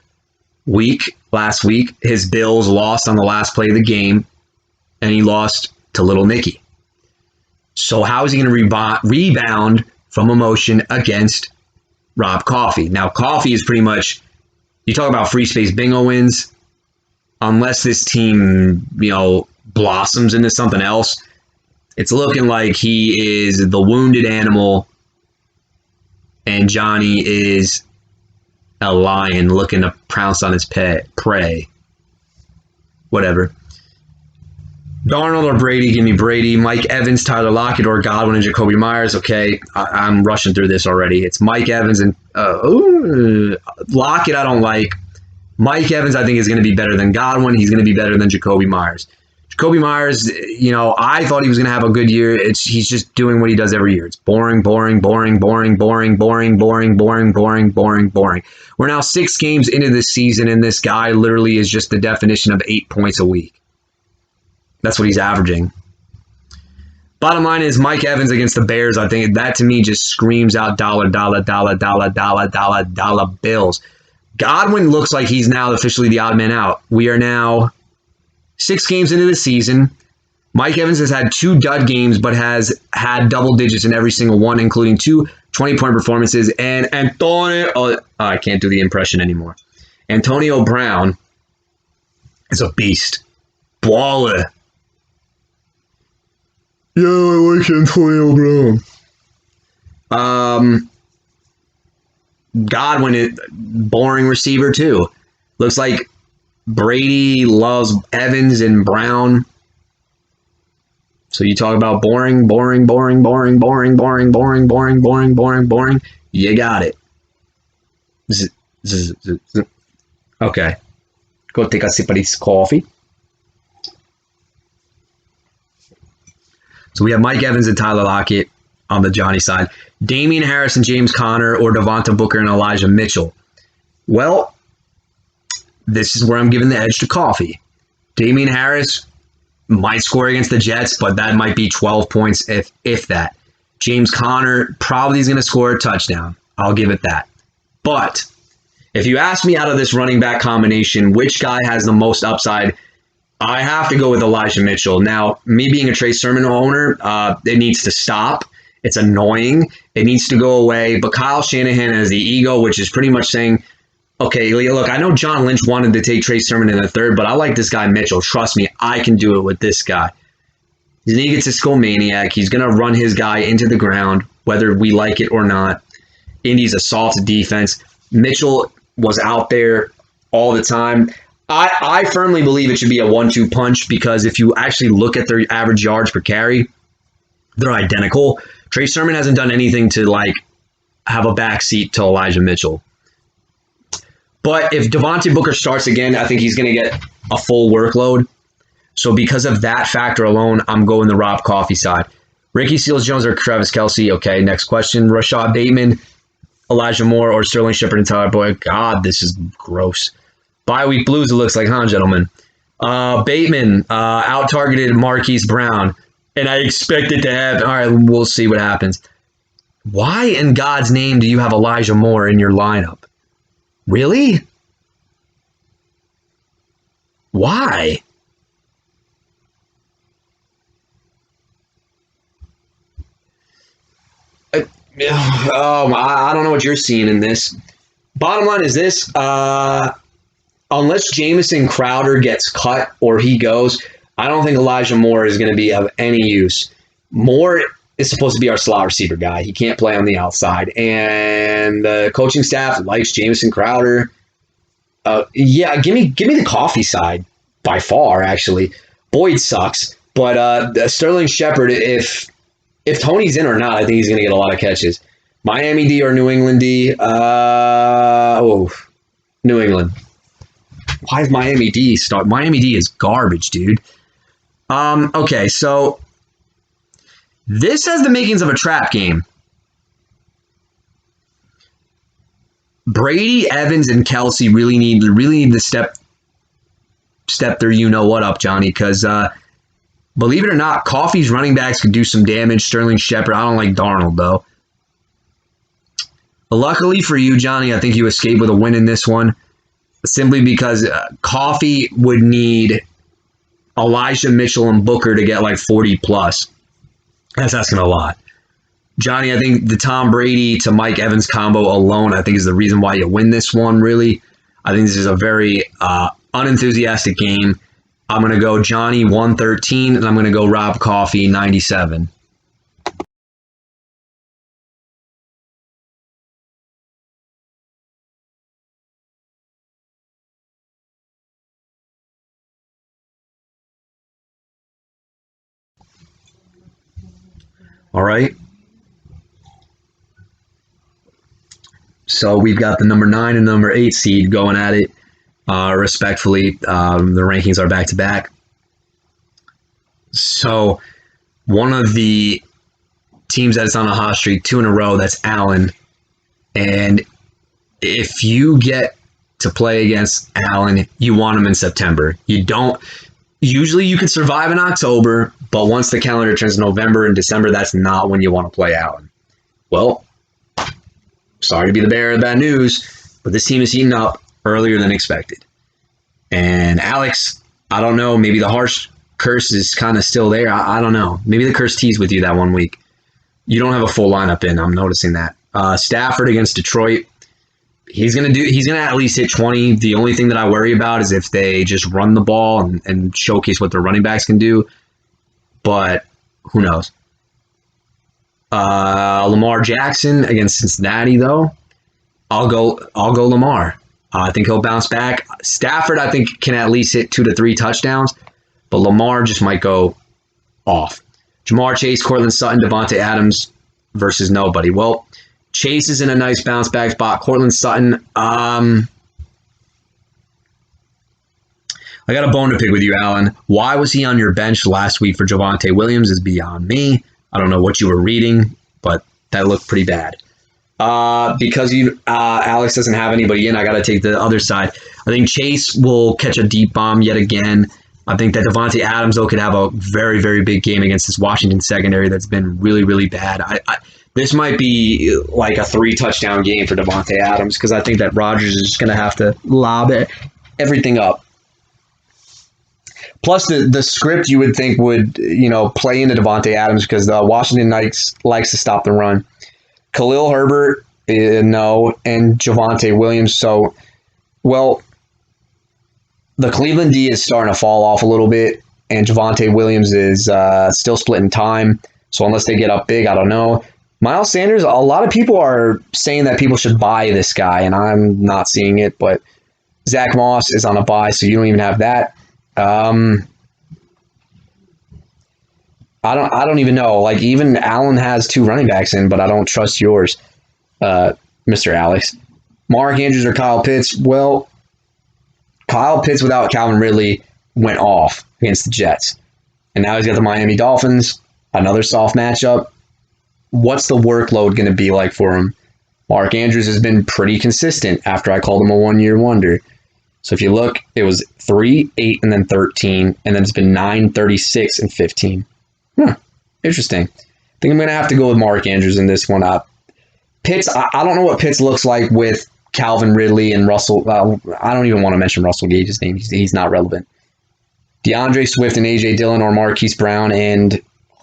week last week. His Bills lost on the last play of the game, and he lost to Little Nicky. So how is he going to rebound from emotion against Rob Coffey? Now, Coffey is pretty much, you talk about free space bingo wins, unless this team, blossoms into something else, it's looking like he is the wounded animal and Johnny is a lion looking to pounce on his prey. Whatever. Darnold or Brady, give me Brady. Mike Evans, Tyler Lockett, or Godwin and Jacoby Myers. Okay, I'm rushing through this already. It's Mike Evans and Lockett I don't like. Mike Evans, I think, is going to be better than Godwin. He's going to be better than Jacoby Myers. Jacoby Myers, I thought he was going to have a good year. He's just doing what he does every year. It's boring, boring, boring, boring, boring, boring, boring, boring, boring, boring, boring. We're now 6 games into this season, and this guy literally is just the definition of 8 points a week. That's what he's averaging. Bottom line is Mike Evans against the Bears. I think that to me just screams out dollar, dollar, dollar, dollar, dollar, dollar, dollar bills. Godwin looks like he's now officially the odd man out. We are now 6 games into the season. Mike Evans has had 2 dud games, but has had double digits in every single one, including 2 20-point performances. And I can't do the impression anymore. Antonio Brown is a beast. Baller. Yeah, I like Antonio Brown. Godwin is boring receiver too. Looks like Brady loves Evans and Brown. So you talk about boring, boring, boring, boring, boring, boring, boring, boring, boring, boring, boring. You got it. Okay. Go take a sip of this coffee. So we have Mike Evans and Tyler Lockett on the Johnny side. Damian Harris and James Conner, or Devonta Booker and Elijah Mitchell. Well, this is where I'm giving the edge to Coffey. Damian Harris might score against the Jets, but that might be 12 points if that. James Conner probably is going to score a touchdown. I'll give it that. But if you ask me out of this running back combination, which guy has the most upside, I have to go with Elijah Mitchell. Now, me being a Trey Sermon owner, it needs to stop. It's annoying. It needs to go away. But Kyle Shanahan has the ego, which is pretty much saying, okay, look, I know John Lynch wanted to take Trey Sermon in the third, but I like this guy Mitchell. Trust me, I can do it with this guy. He's an egotistical maniac. He's going to run his guy into the ground, whether we like it or not. Indy's a soft defense. Mitchell was out there all the time. I firmly believe it should be a 1-2 punch because if you actually look at their average yards per carry, they're identical. Trey Sermon hasn't done anything to have a backseat to Elijah Mitchell. But if Devontae Booker starts again, I think he's going to get a full workload. So because of that factor alone, I'm going the Rob Coffey side. Ricky Seals-Jones or Travis Kelce? Okay, next question. Rashad Bateman, Elijah Moore, or Sterling Shepard and Tyler Boyd? God, this is gross. Bye-week blues, it looks like, huh, gentlemen? Bateman out-targeted Marquise Brown, and I expect it to happen. All right, we'll see what happens. Why in God's name do you have Elijah Moore in your lineup? Really? Why? I don't know what you're seeing in this. Bottom line is this: unless Jamison Crowder gets cut or he goes, I don't think Elijah Moore is going to be of any use. Moore is supposed to be our slot receiver guy. He can't play on the outside, and the coaching staff likes Jamison Crowder. Yeah, give me the Coffey side by far. Actually, Boyd sucks, but Sterling Shepard, if Tony's in or not, I think he's going to get a lot of catches. Miami D or New England D? New England. Why is Miami D start? Miami D is garbage, dude. Okay, so this has the makings of a trap game. Brady, Evans, and Kelsey really need to step their you know what up, Johnny, because believe it or not, Coffey's running backs could do some damage. Sterling Shepard, I don't like Darnold though. Luckily for you, Johnny, I think you escaped with a win in this one, simply because Coffey would need Elijah Mitchell and Booker to get like 40 plus. That's asking a lot. Johnny, I think the Tom Brady to Mike Evans combo alone, I think, is the reason why you win this one, really. I think this is a very unenthusiastic game. I'm going to go Johnny 113, and I'm going to go Rob Coffey 97. All right. So we've got the number 9 and number 8 seed going at it respectfully. The rankings are back to back. So one of the teams that is on a hot streak, 2 in a row, that's Allen. And if you get to play against Allen, you want him in September. You don't. Usually you can survive in October, but once the calendar turns November and December, that's not when you want to play Allen. Well, sorry to be the bearer of bad news, but this team is heating up earlier than expected. And Alex, I don't know, maybe the harsh curse is kind of still there. I don't know. Maybe the curse teased with you that one week. You don't have a full lineup in. I'm noticing that. Stafford against Detroit. He's gonna at least hit 20. The only thing that I worry about is if they just run the ball and showcase what their running backs can do. But who knows? Lamar Jackson against Cincinnati, though. I'll go Lamar. I think he'll bounce back. Stafford, I think, can at least hit 2 to 3 touchdowns, but Lamar just might go off. Jamar Chase, Cortland Sutton, Devontae Adams versus nobody. Well, Chase is in a nice bounce back spot. Cortland Sutton, I got a bone to pick with you, Alan. Why was he on your bench last week for Javonte Williams is beyond me. I don't know what you were reading, but that looked pretty bad. Because Alex doesn't have anybody in, I got to take the other side. I think Chase will catch a deep bomb yet again. I think that Devontae Adams, though, could have a very, very big game against this Washington secondary that's been really, really bad. This might be like a 3-touchdown game for Devontae Adams because I think that Rodgers is just going to have to lob everything up. Plus, the script you would think would play into Devontae Adams because the Washington Knights likes to stop the run. Khalil Herbert, no, and Javonte Williams. So, well, the Cleveland D is starting to fall off a little bit, and Javonte Williams is still splitting time. So unless they get up big, I don't know. Miles Sanders, a lot of people are saying that people should buy this guy, and I'm not seeing it. But Zach Moss is on a buy, so you don't even have that. I don't even know. Like, even Allen has 2 running backs in, but I don't trust yours, Mr. Alex. Mark Andrews or Kyle Pitts? Well, Kyle Pitts without Calvin Ridley went off against the Jets. And now he's got the Miami Dolphins, another soft matchup. What's the workload going to be like for him? Mark Andrews has been pretty consistent after I called him a one-year wonder. So if you look, it was 3, 8, and then 13, and then it's been 9, 36, and 15. Interesting. I think I'm going to have to go with Mark Andrews in this one. Pitts, I don't know what Pitts looks like with Calvin Ridley and Russell. I don't even want to mention Russell Gage's name. He's not relevant. DeAndre Swift and A.J. Dillon or Marquise Brown, and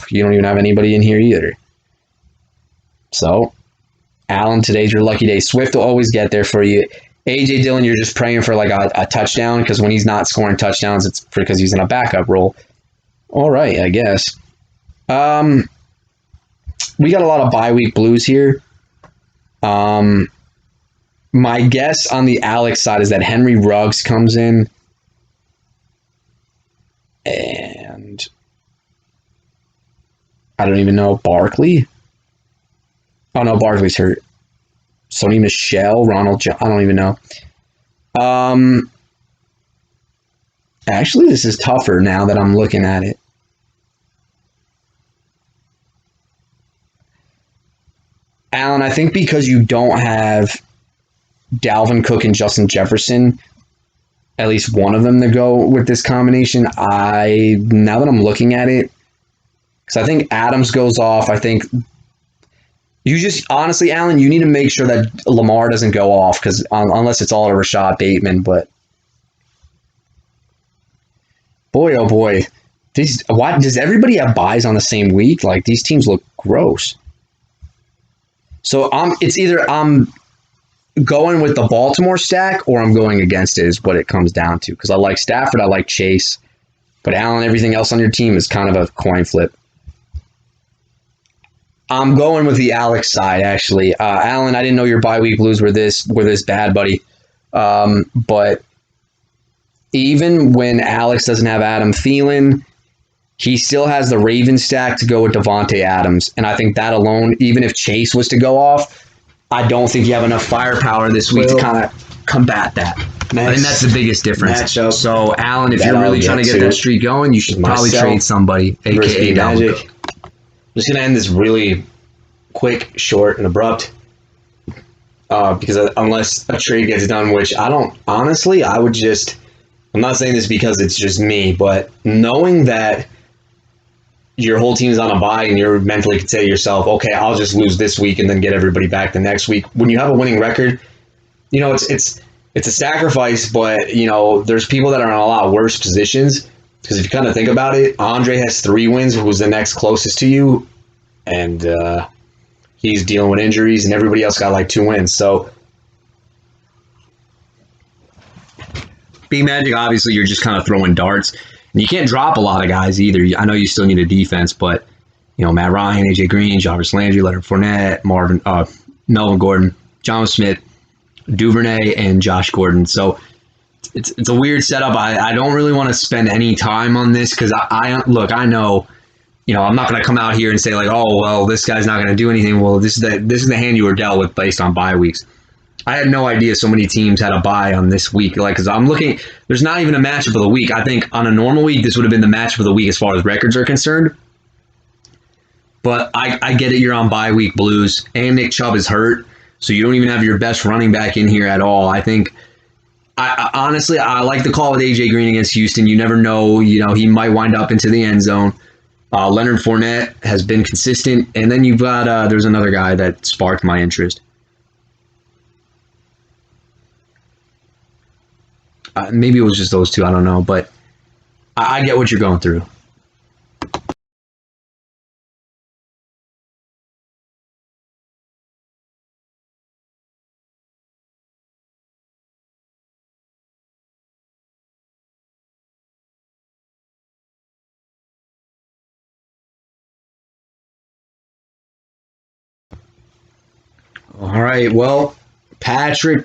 you don't even have anybody in here either. So Allen, today's your lucky day. Swift will always get there for you. AJ Dillon, you're just praying for like a touchdown because when he's not scoring touchdowns, it's because he's in a backup role. All right, I guess. We got a lot of bye week blues here. My guess on the Alex side is that Henry Ruggs comes in, and I don't even know, Barkley. Oh no, Barkley's hurt. Sony Michelle, I don't even know. Actually, this is tougher now that I'm looking at it. Alan, I think because you don't have Dalvin Cook and Justin Jefferson, at least one of them to go with this combination, now that I'm looking at it, because I think Adams goes off, I think you just, honestly, Alan, you need to make sure that Lamar doesn't go off, because unless it's all to Rashad Bateman, but boy, oh boy, why does everybody have buys on the same week? Like, these teams look gross. So it's either I'm going with the Baltimore stack or I'm going against it is what it comes down to. Because I like Stafford, I like Chase, but Allen, everything else on your team is kind of a coin flip. I'm going with the Alex side, actually. Allen, I didn't know your bye week blues were this bad, buddy. But even when Alex doesn't have Adam Thielen, he still has the Ravens stack to go with Devontae Adams. And I think that alone, even if Chase was to go off, I don't think you have enough firepower this week to kind of combat that. I think that's the biggest difference. Matchup. So, Allen, if you're really trying to get that streak going, you should probably trade somebody, a.k.a. Magic. I'm just going to end this really quick, short, and abrupt. Because unless a trade gets done, which I don't, honestly, I'm not saying this because it's just me, but knowing that your whole team's on a bye and you're mentally could say to yourself, okay, I'll just lose this week and then get everybody back the next week. When you have a winning record, it's a sacrifice, but there's people that are in a lot worse positions. Because if you kind of think about it, Andre has 3 wins, who's the next closest to you, and he's dealing with injuries, and everybody else got like 2 wins. So B-Magic, obviously, you're just kind of throwing darts. And you can't drop a lot of guys either. I know you still need a defense, but Matt Ryan, AJ Green, Jarvis Landry, Leonard Fournette, Melvin Gordon, John Smith, Duvernay, and Josh Gordon. So it's a weird setup. I don't really want to spend any time on this because I know, I'm not going to come out here and say like, oh well, this guy's not going to do anything. Well, this is the hand you were dealt with based on bye weeks. I had no idea so many teams had a bye on this week. Like, because I'm looking, there's not even a matchup of the week. I think on a normal week, this would have been the matchup of the week as far as records are concerned. But I get it, you're on bye week blues, and Nick Chubb is hurt, so you don't even have your best running back in here at all. I think, honestly, I like the call with AJ Green against Houston. You never know, he might wind up into the end zone. Leonard Fournette has been consistent, and then you've got, there's another guy that sparked my interest. Maybe it was just those two. I don't know, but I get what you're going through. All right. Well, Patrick.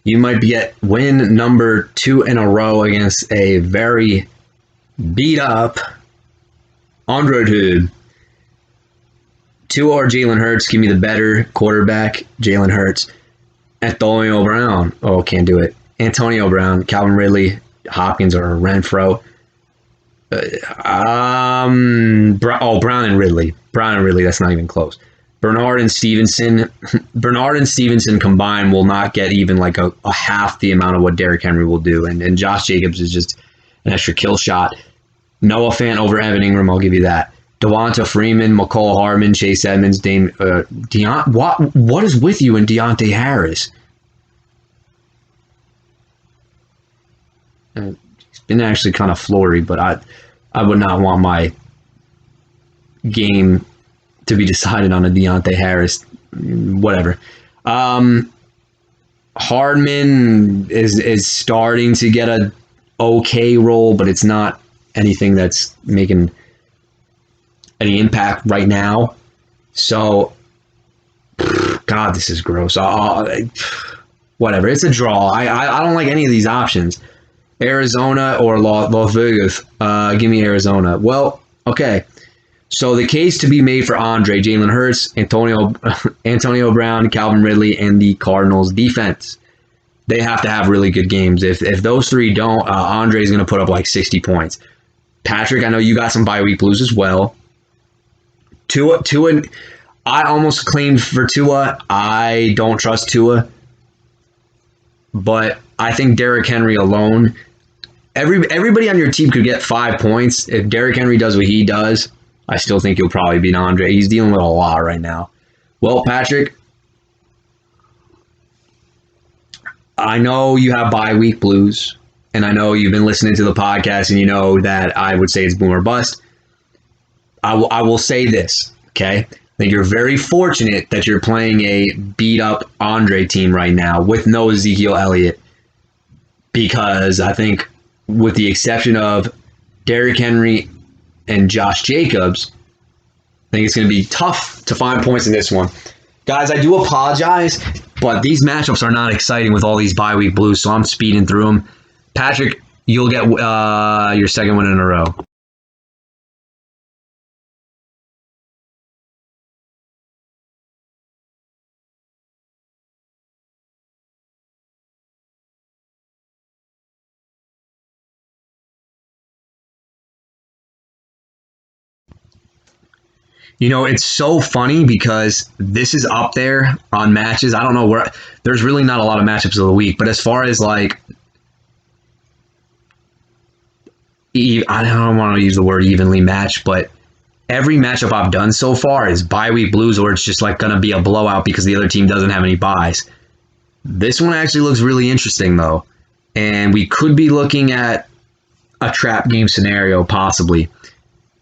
You might be at win number 2 in a row against a very beat up Android. Tua or Jalen Hurts, give me the better quarterback, Jalen Hurts. Antonio Brown. Oh, can't do it. Antonio Brown, Calvin Ridley, Hopkins, or Renfro. Brown and Ridley. That's not even close. Bernard and Stevenson combined will not get even like a half the amount of what Derrick Henry will do. And Josh Jacobs is just an extra kill shot. Noah Fant over Evan Ingram, I'll give you that. Devonta Freeman, McCall Hardman, Chase Edmonds, what is with you and Deontay Harris? He's been actually kind of flory, but I would not want my game to be decided on a Deontay Harris, whatever. Hardman is starting to get a okay role, but it's not anything that's making any impact right now. So, God, this is gross. Whatever. It's a draw. I don't like any of these options. Arizona or Las Vegas. Give me Arizona. Well, okay. So the case to be made for Andre, Jalen Hurts, Antonio Brown, Calvin Ridley, and the Cardinals defense. They have to have really good games. If those three don't, Andre's going to put up like 60 points. Patrick, I know you got some bye week blues as well. Tua, I almost claimed for Tua. I don't trust Tua. But I think Derrick Henry alone, everybody on your team could get 5 points. If Derrick Henry does what he does, I still think he'll probably beat Andre. He's dealing with a lot right now. Well, Patrick, I know you have bye week blues, and I know you've been listening to the podcast, and you know that I would say it's boom or bust. I will say this, okay? I think you're very fortunate that you're playing a beat-up Andre team right now with no Ezekiel Elliott, because I think with the exception of Derrick Henry and Josh Jacobs, I think it's going to be tough to find points in this one. Guys, I do apologize, but these matchups are not exciting with all these bye week blues, so I'm speeding through them. Patrick, you'll get your second one in a row. You know, it's so funny because this is up there on matches. I don't know where, there's really not a lot of matchups of the week, but as far as like, I don't want to use the word evenly matched, but every matchup I've done so far is bye week blues, or it's just like going to be a blowout because the other team doesn't have any buys. This one actually looks really interesting though, and we could be looking at a trap game scenario possibly.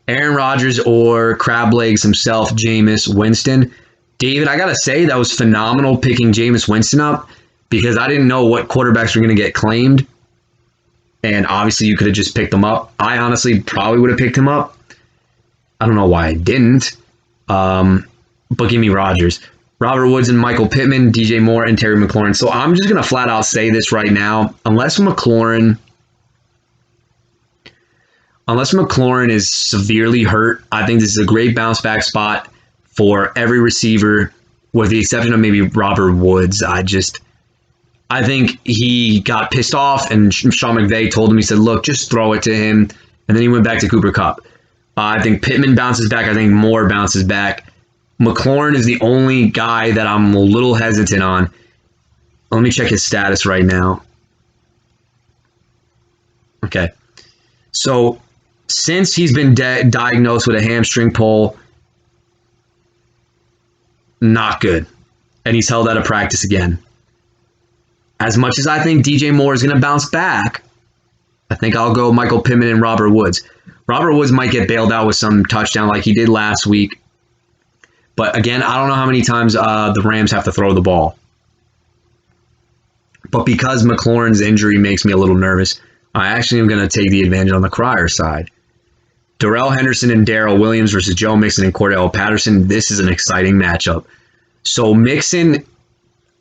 Aaron Rodgers or crab legs himself, Jameis Winston. David, I got to say, that was phenomenal picking Jameis Winston up because I didn't know what quarterbacks were going to get claimed. And obviously, you could have just picked him up. I honestly probably would have picked him up. I don't know why I didn't. But give me Rodgers. Robert Woods and Michael Pittman, DJ Moore, and Terry McLaurin. So I'm just going to flat out say this right now. Unless McLaurin is severely hurt, I think this is a great bounce back spot for every receiver, with the exception of maybe Robert Woods. I think he got pissed off, and Sean McVay told him, he said, look, just throw it to him. And then he went back to Cooper Kupp. I think Pittman bounces back. I think Moore bounces back. McLaurin is the only guy that I'm a little hesitant on. Let me check his status right now. Okay. So, since he's been diagnosed with a hamstring pull, not good. And he's held out of practice again. As much as I think DJ Moore is going to bounce back, I think I'll go Michael Pittman and Robert Woods. Robert Woods might get bailed out with some touchdown like he did last week. But again, I don't know how many times the Rams have to throw the ball. But because McLaurin's injury makes me a little nervous, I actually am going to take the advantage on the Krier side. Darrell Henderson and Darrell Williams versus Joe Mixon and Cordell Patterson. This is an exciting matchup. So Mixon,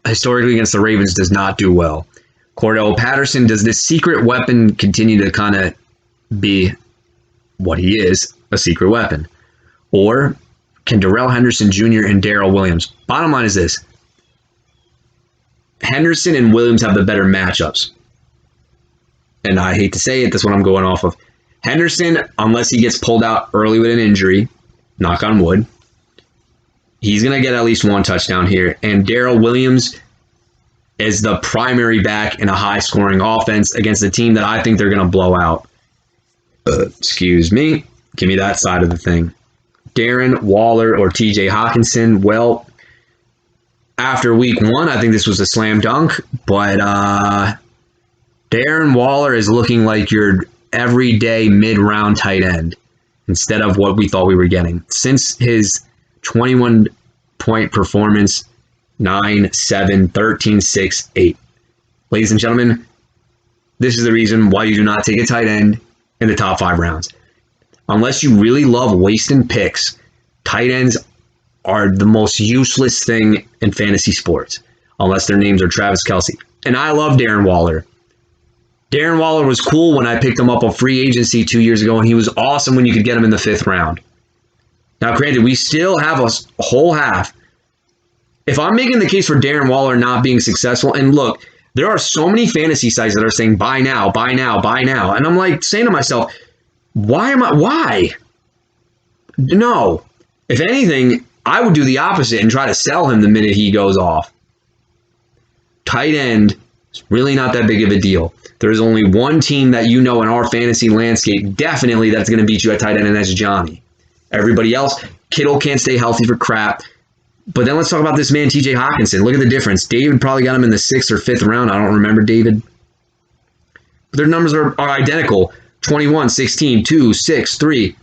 historically against the Ravens, does not do well. Cordell Patterson, does this secret weapon continue to kind of be what he is, a secret weapon? Or can Darrell Henderson Jr. and Darrell Williams? Bottom line is this. Henderson and Williams have the better matchups. And I hate to say it, that's what I'm going off of. Henderson, unless he gets pulled out early with an injury, knock on wood, he's going to get at least one touchdown here. And Darrell Williams is the primary back in a high-scoring offense against a team that I think they're going to blow out. Excuse me. Give me that side of the thing. Darren Waller or TJ Hawkinson. Well, after week one, I think this was a slam dunk. But Darren Waller is looking like your everyday mid-round tight end instead of what we thought we were getting. Since his 21-point performance, 9, 7, 13, 6, 8. Ladies and gentlemen, this is the reason why you do not take a tight end in the top 5 rounds. Unless you really love wasting picks, tight ends are the most useless thing in fantasy sports, unless their names are Travis Kelce. And I love Darren Waller. Darren Waller was cool when I picked him up on free agency 2 years ago, and he was awesome when you could get him in the 5th round. Now, granted, we still have a whole half. If I'm making the case for Darren Waller not being successful, and look, there are so many fantasy sites that are saying buy now, buy now, buy now. And I'm like saying to myself, why? No. If anything, I would do the opposite and try to sell him the minute he goes off. Tight end is really not that big of a deal. There's only one team that you know in our fantasy landscape definitely that's going to beat you at tight end, and that's Johnny. Everybody else, Kittle can't stay healthy for crap. But then let's talk about this man, TJ Hawkinson. Look at the difference. David probably got him in the 6th or 5th round. I don't remember David. But their numbers are identical. 21, 16, 2, 6, 3.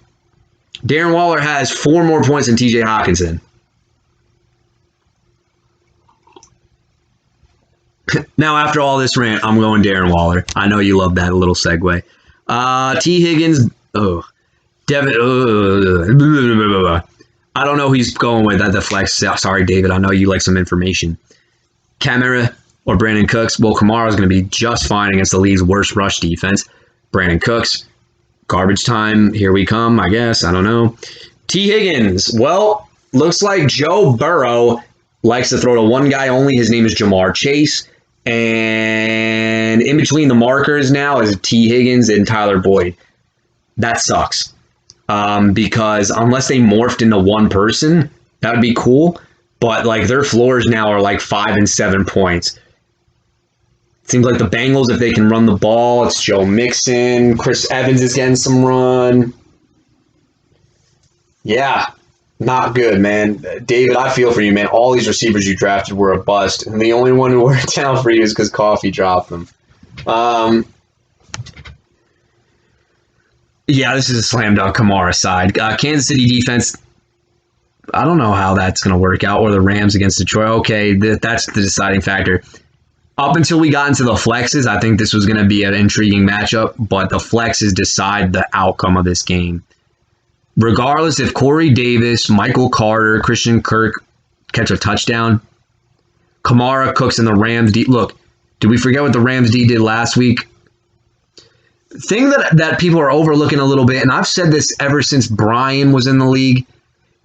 Darren Waller has 4 more points than TJ Hawkinson. Now, after all this rant, I'm going Darren Waller. I know you love that little segue. T. Higgins. Devin. I don't know who he's going with at the flex. Sorry, David. I know you like some information. Kamara or Brandon Cooks. Well, Kamara is going to be just fine against the league's worst rush defense. Brandon Cooks. Garbage time. Here we come, I guess. I don't know. T. Higgins. Well, looks like Joe Burrow likes to throw to one guy only. His name is Jamar Chase. And in between the markers now is T. Higgins and Tyler Boyd. That sucks. Because unless they morphed into one person, that would be cool. But like their floors now are like 5 and 7 points. Seems like the Bengals, if they can run the ball, it's Joe Mixon. Chris Evans is getting some run. Yeah, not good, man. David, I feel for you, man. All these receivers you drafted were a bust. And the only one who worked out for you is because Coffey dropped them. Yeah, this is a slam dunk Kamara side. Kansas City defense, I don't know how that's going to work out. Or the Rams against Detroit. Okay, that's the deciding factor. Up until we got into the flexes, I think this was going to be an intriguing matchup, but the flexes decide the outcome of this game. Regardless if Corey Davis, Michael Carter, Christian Kirk catch a touchdown, Kamara, Cooks, and the Rams D. Look, did we forget what the Rams D did last week? Thing that people are overlooking a little bit, and I've said this ever since Brian was in the league,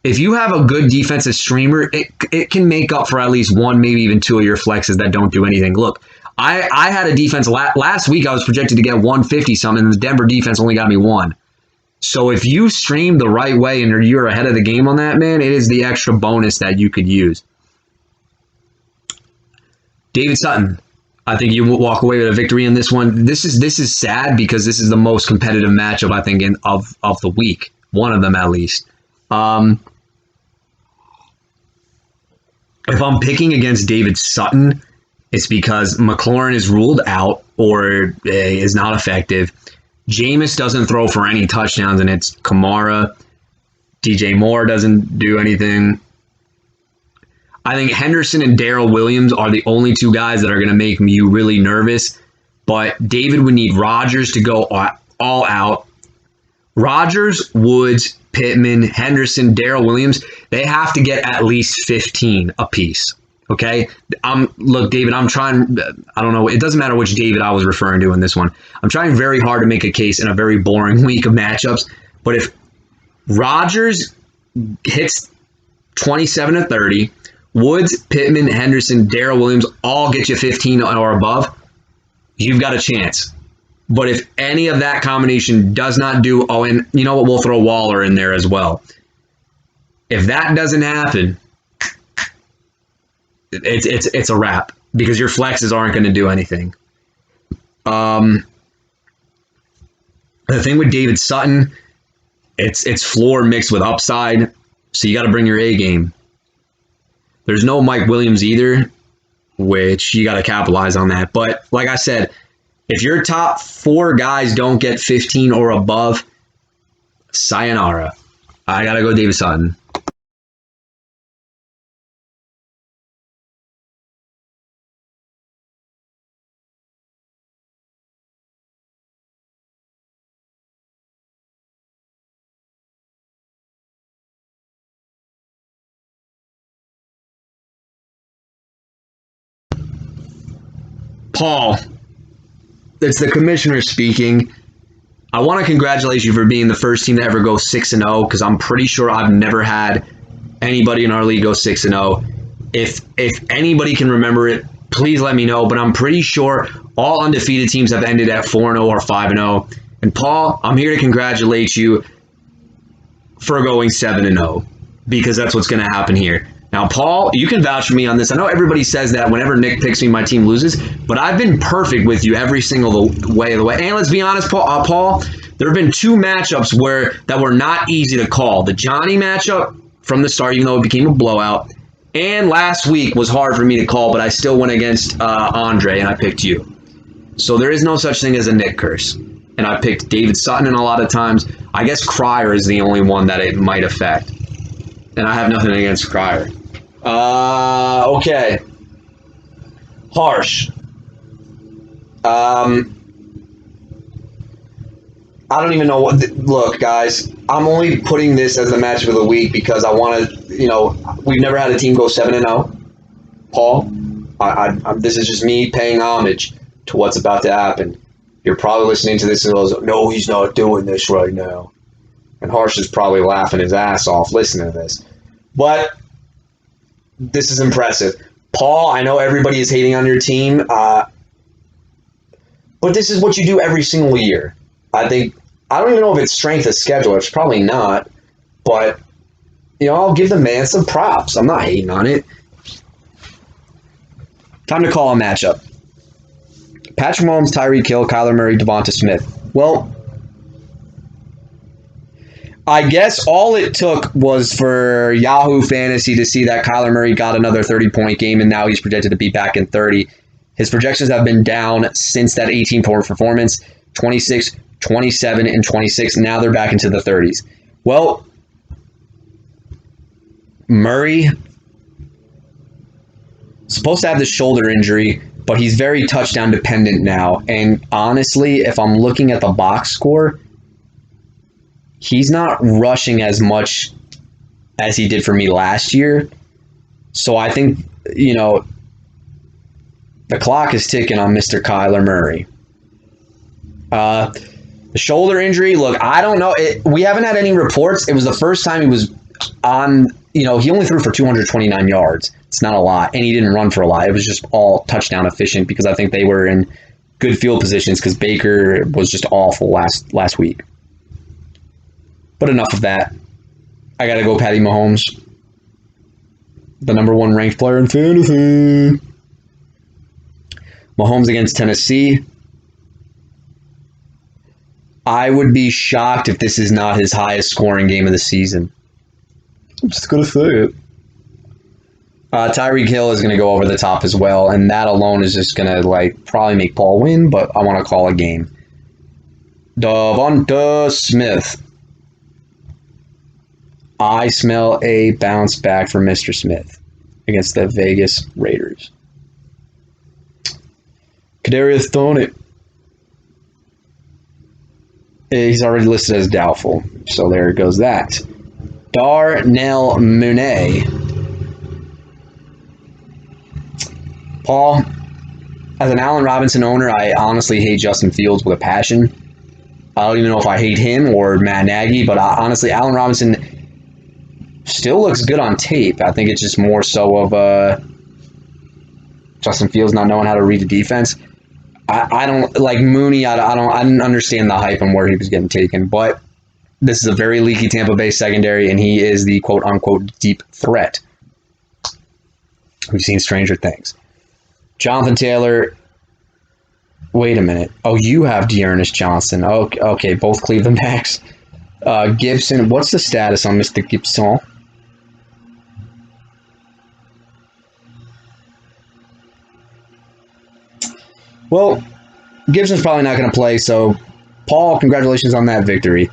if you have a good defensive streamer, it can make up for at least one, maybe even 2 of your flexes that don't do anything. Look, I had a defense last week I was projected to get 150-something, and the Denver defense only got me 1. So if you stream the right way and you're ahead of the game on that, man, it is the extra bonus that you could use. David Sutton, I think you will walk away with a victory in this one. This is sad because this is the most competitive matchup, I think, of the week. One of them, at least. If I'm picking against David Sutton, it's because McLaurin is ruled out or is not effective. Jameis doesn't throw for any touchdowns, and it's Kamara. DJ Moore doesn't do anything. I think Henderson and Darrell Williams are the only 2 guys that are going to make you really nervous. But David would need Rodgers to go all out. Rodgers, Woods, Pittman, Henderson, Darrell Williams, they have to get at least 15 apiece. Okay? Look, David, I'm trying, I don't know, it doesn't matter which David I was referring to in this one. I'm trying very hard to make a case in a very boring week of matchups. But if Rodgers hits 27 to 30, Woods, Pittman, Henderson, Darrell Williams all get you 15 or above, you've got a chance. But if any of that combination does not do, and you know what, we'll throw Waller in there as well. If that doesn't happen, it's a wrap because your flexes aren't going to do anything. The thing with David Sutton, it's floor mixed with upside, so you got to bring your A game. There's no Mike Williams either, which you got to capitalize on that. But like I said, if your top 4 guys don't get 15 or above, sayonara. I got to go David Sutton. Paul, it's the commissioner speaking. I want to congratulate you for being the first team to ever go 6-0 because I'm pretty sure I've never had anybody in our league go 6-0. If anybody can remember it, please let me know. But I'm pretty sure all undefeated teams have ended at 4-0 or 5-0. And Paul, I'm here to congratulate you for going 7-0 because that's what's going to happen here. Now, Paul, you can vouch for me on this. I know everybody says that whenever Nick picks me, my team loses, but I've been perfect with you every single way of the way. And let's be honest, Paul, there have been 2 matchups that were not easy to call. The Johnny matchup from the start, even though it became a blowout, and last week was hard for me to call, but I still went against Andre, and I picked you. So there is no such thing as a Nick curse. And I picked David Sutton in a lot of times. I guess Krier is the only one that it might affect. And I have nothing against Krier. Okay. Harsh. I don't even know what. Look, guys, I'm only putting this as the match of the week because I want to. We've never had a team go 7-0. Paul, this is just me paying homage to what's about to happen. You're probably listening to this and goes, "No, he's not doing this right now." And Harsh is probably laughing his ass off listening to this. But this is impressive. Paul, I know everybody is hating on your team, but this is what you do every single year. I don't even know if it's strength of schedule. It's probably not. But, I'll give the man some props. I'm not hating on it. Time to call a matchup. Patrick Mahomes, Tyreek Hill, Kyler Murray, Devonta Smith. Well, I guess all it took was for Yahoo Fantasy to see that Kyler Murray got another 30-point game, and now he's projected to be back in 30. His projections have been down since that 18-point performance, 26, 27, and 26. Now they're back into the 30s. Well, Murray supposed to have this shoulder injury, but he's very touchdown dependent now. And honestly, if I'm looking at the box score, he's not rushing as much as he did for me last year. So I think, the clock is ticking on Mr. Kyler Murray. The shoulder injury, look, I don't know. We haven't had any reports. It was the first time he was on, he only threw for 229 yards. It's not a lot. And he didn't run for a lot. It was just all touchdown efficient because I think they were in good field positions because Baker was just awful last week. But enough of that. I got to go Patty Mahomes, the number 1 ranked player in fantasy. Mahomes against Tennessee. I would be shocked if this is not his highest scoring game of the season. I'm just going to say it. Tyreek Hill is going to go over the top as well, and that alone is just going to probably make Paul win, but I want to call a game. Devonta Smith. I smell a bounce back for Mr. Smith against the Vegas Raiders. Kadarius Toney. He's already listed as doubtful, so there goes that. Darnell Mooney. Paul, as an Allen Robinson owner, I honestly hate Justin Fields with a passion. I don't even know if I hate him or Matt Nagy, but honestly, Allen Robinson still looks good on tape. I think it's just more so of Justin Fields not knowing how to read the defense. I don't like Mooney. I didn't understand the hype and where he was getting taken, but this is a very leaky Tampa Bay secondary, and he is the quote unquote deep threat. We've seen stranger things. Jonathan Taylor. Wait a minute. Oh, you have Dearness Johnson. Okay, both Cleveland backs. Gibson. What's the status on Mr. Gibson? Well, Gibson's probably not going to play, so Paul, congratulations on that victory.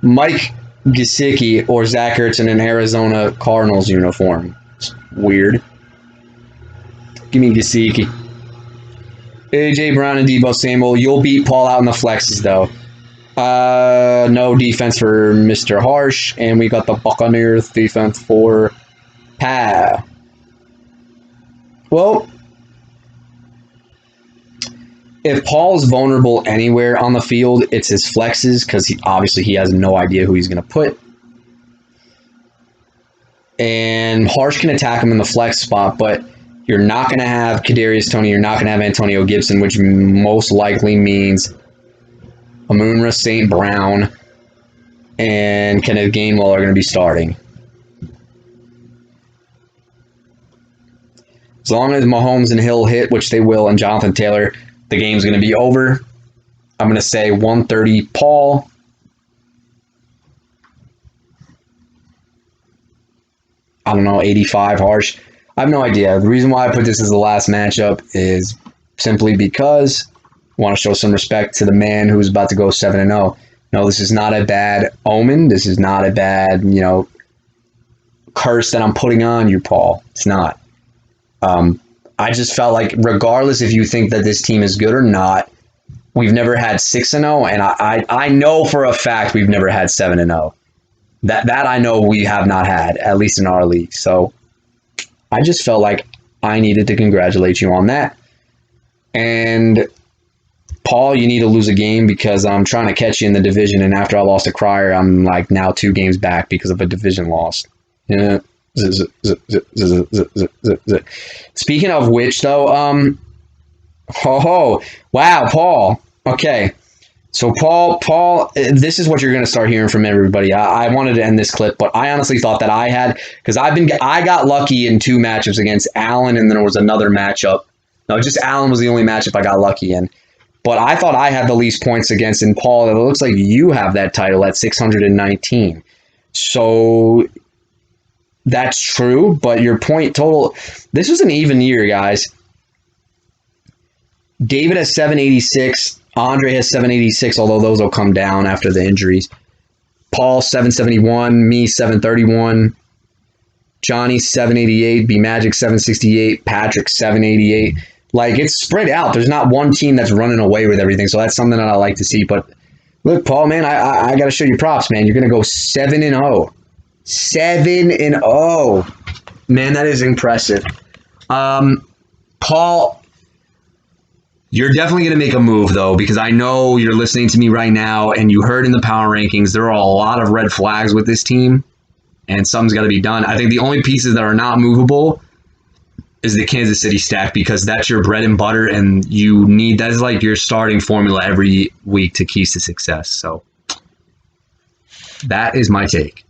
Mike Gesicki or Zach Ertz in an Arizona Cardinals uniform. It's weird. Give me Gesicki. A.J. Brown and Deebo Samuel. You'll beat Paul out in the flexes, though. No defense for Mr. Harsh, and we got the Buccaneers defense for Pa. Well, if Paul's vulnerable anywhere on the field, it's his flexes because he has no idea who he's going to put. And Harsh can attack him in the flex spot, but you're not going to have Kadarius Toney. You're not going to have Antonio Gibson, which most likely means Amunra St. Brown and Kenneth Gainwell are going to be starting. As long as Mahomes and Hill hit, which they will, and Jonathan Taylor, the game's going to be over. I'm going to say 130 Paul. I don't know, 85 Harsh. I have no idea. The reason why I put this as the last matchup is simply because I want to show some respect to the man who's about to go 7-0. No, this is not a bad omen. This is not a bad, curse that I'm putting on you, Paul. It's not. I just felt like regardless if you think that this team is good or not, we've never had 6-0, and I know for a fact we've never had 7-0. That I know we have not had, at least in our league. So I just felt like I needed to congratulate you on that. And Paul, you need to lose a game because I'm trying to catch you in the division, and after I lost to Krier, I'm like now 2 games back because of a division loss. Yeah. Speaking of which, though, wow, Paul. Okay, so Paul, this is what you're going to start hearing from everybody. I wanted to end this clip, but I honestly thought that I had, because I got lucky in 2 matchups against Allen, and then there was another matchup. No, just Allen was the only matchup I got lucky in. But I thought I had the least points against, and Paul, it looks like you have that title at 619. So that's true, but your point total, this was an even year, guys. David has 786. Andre has 786, although those will come down after the injuries. Paul, 771. Me, 731. Johnny, 788. B-Magic, 768. Patrick, 788. Like, it's spread out. There's not one team that's running away with everything, so that's something that I like to see. But look, Paul, man, I got to show you props, man. You're going to go 7-0. 7-0. Man, that is impressive. Paul, you're definitely going to make a move, though, because I know you're listening to me right now, and you heard in the power rankings, there are a lot of red flags with this team, and something's got to be done. I think the only pieces that are not movable is the Kansas City stack, because that's your bread and butter, and that is like your starting formula every week to keys to success. So that is my take.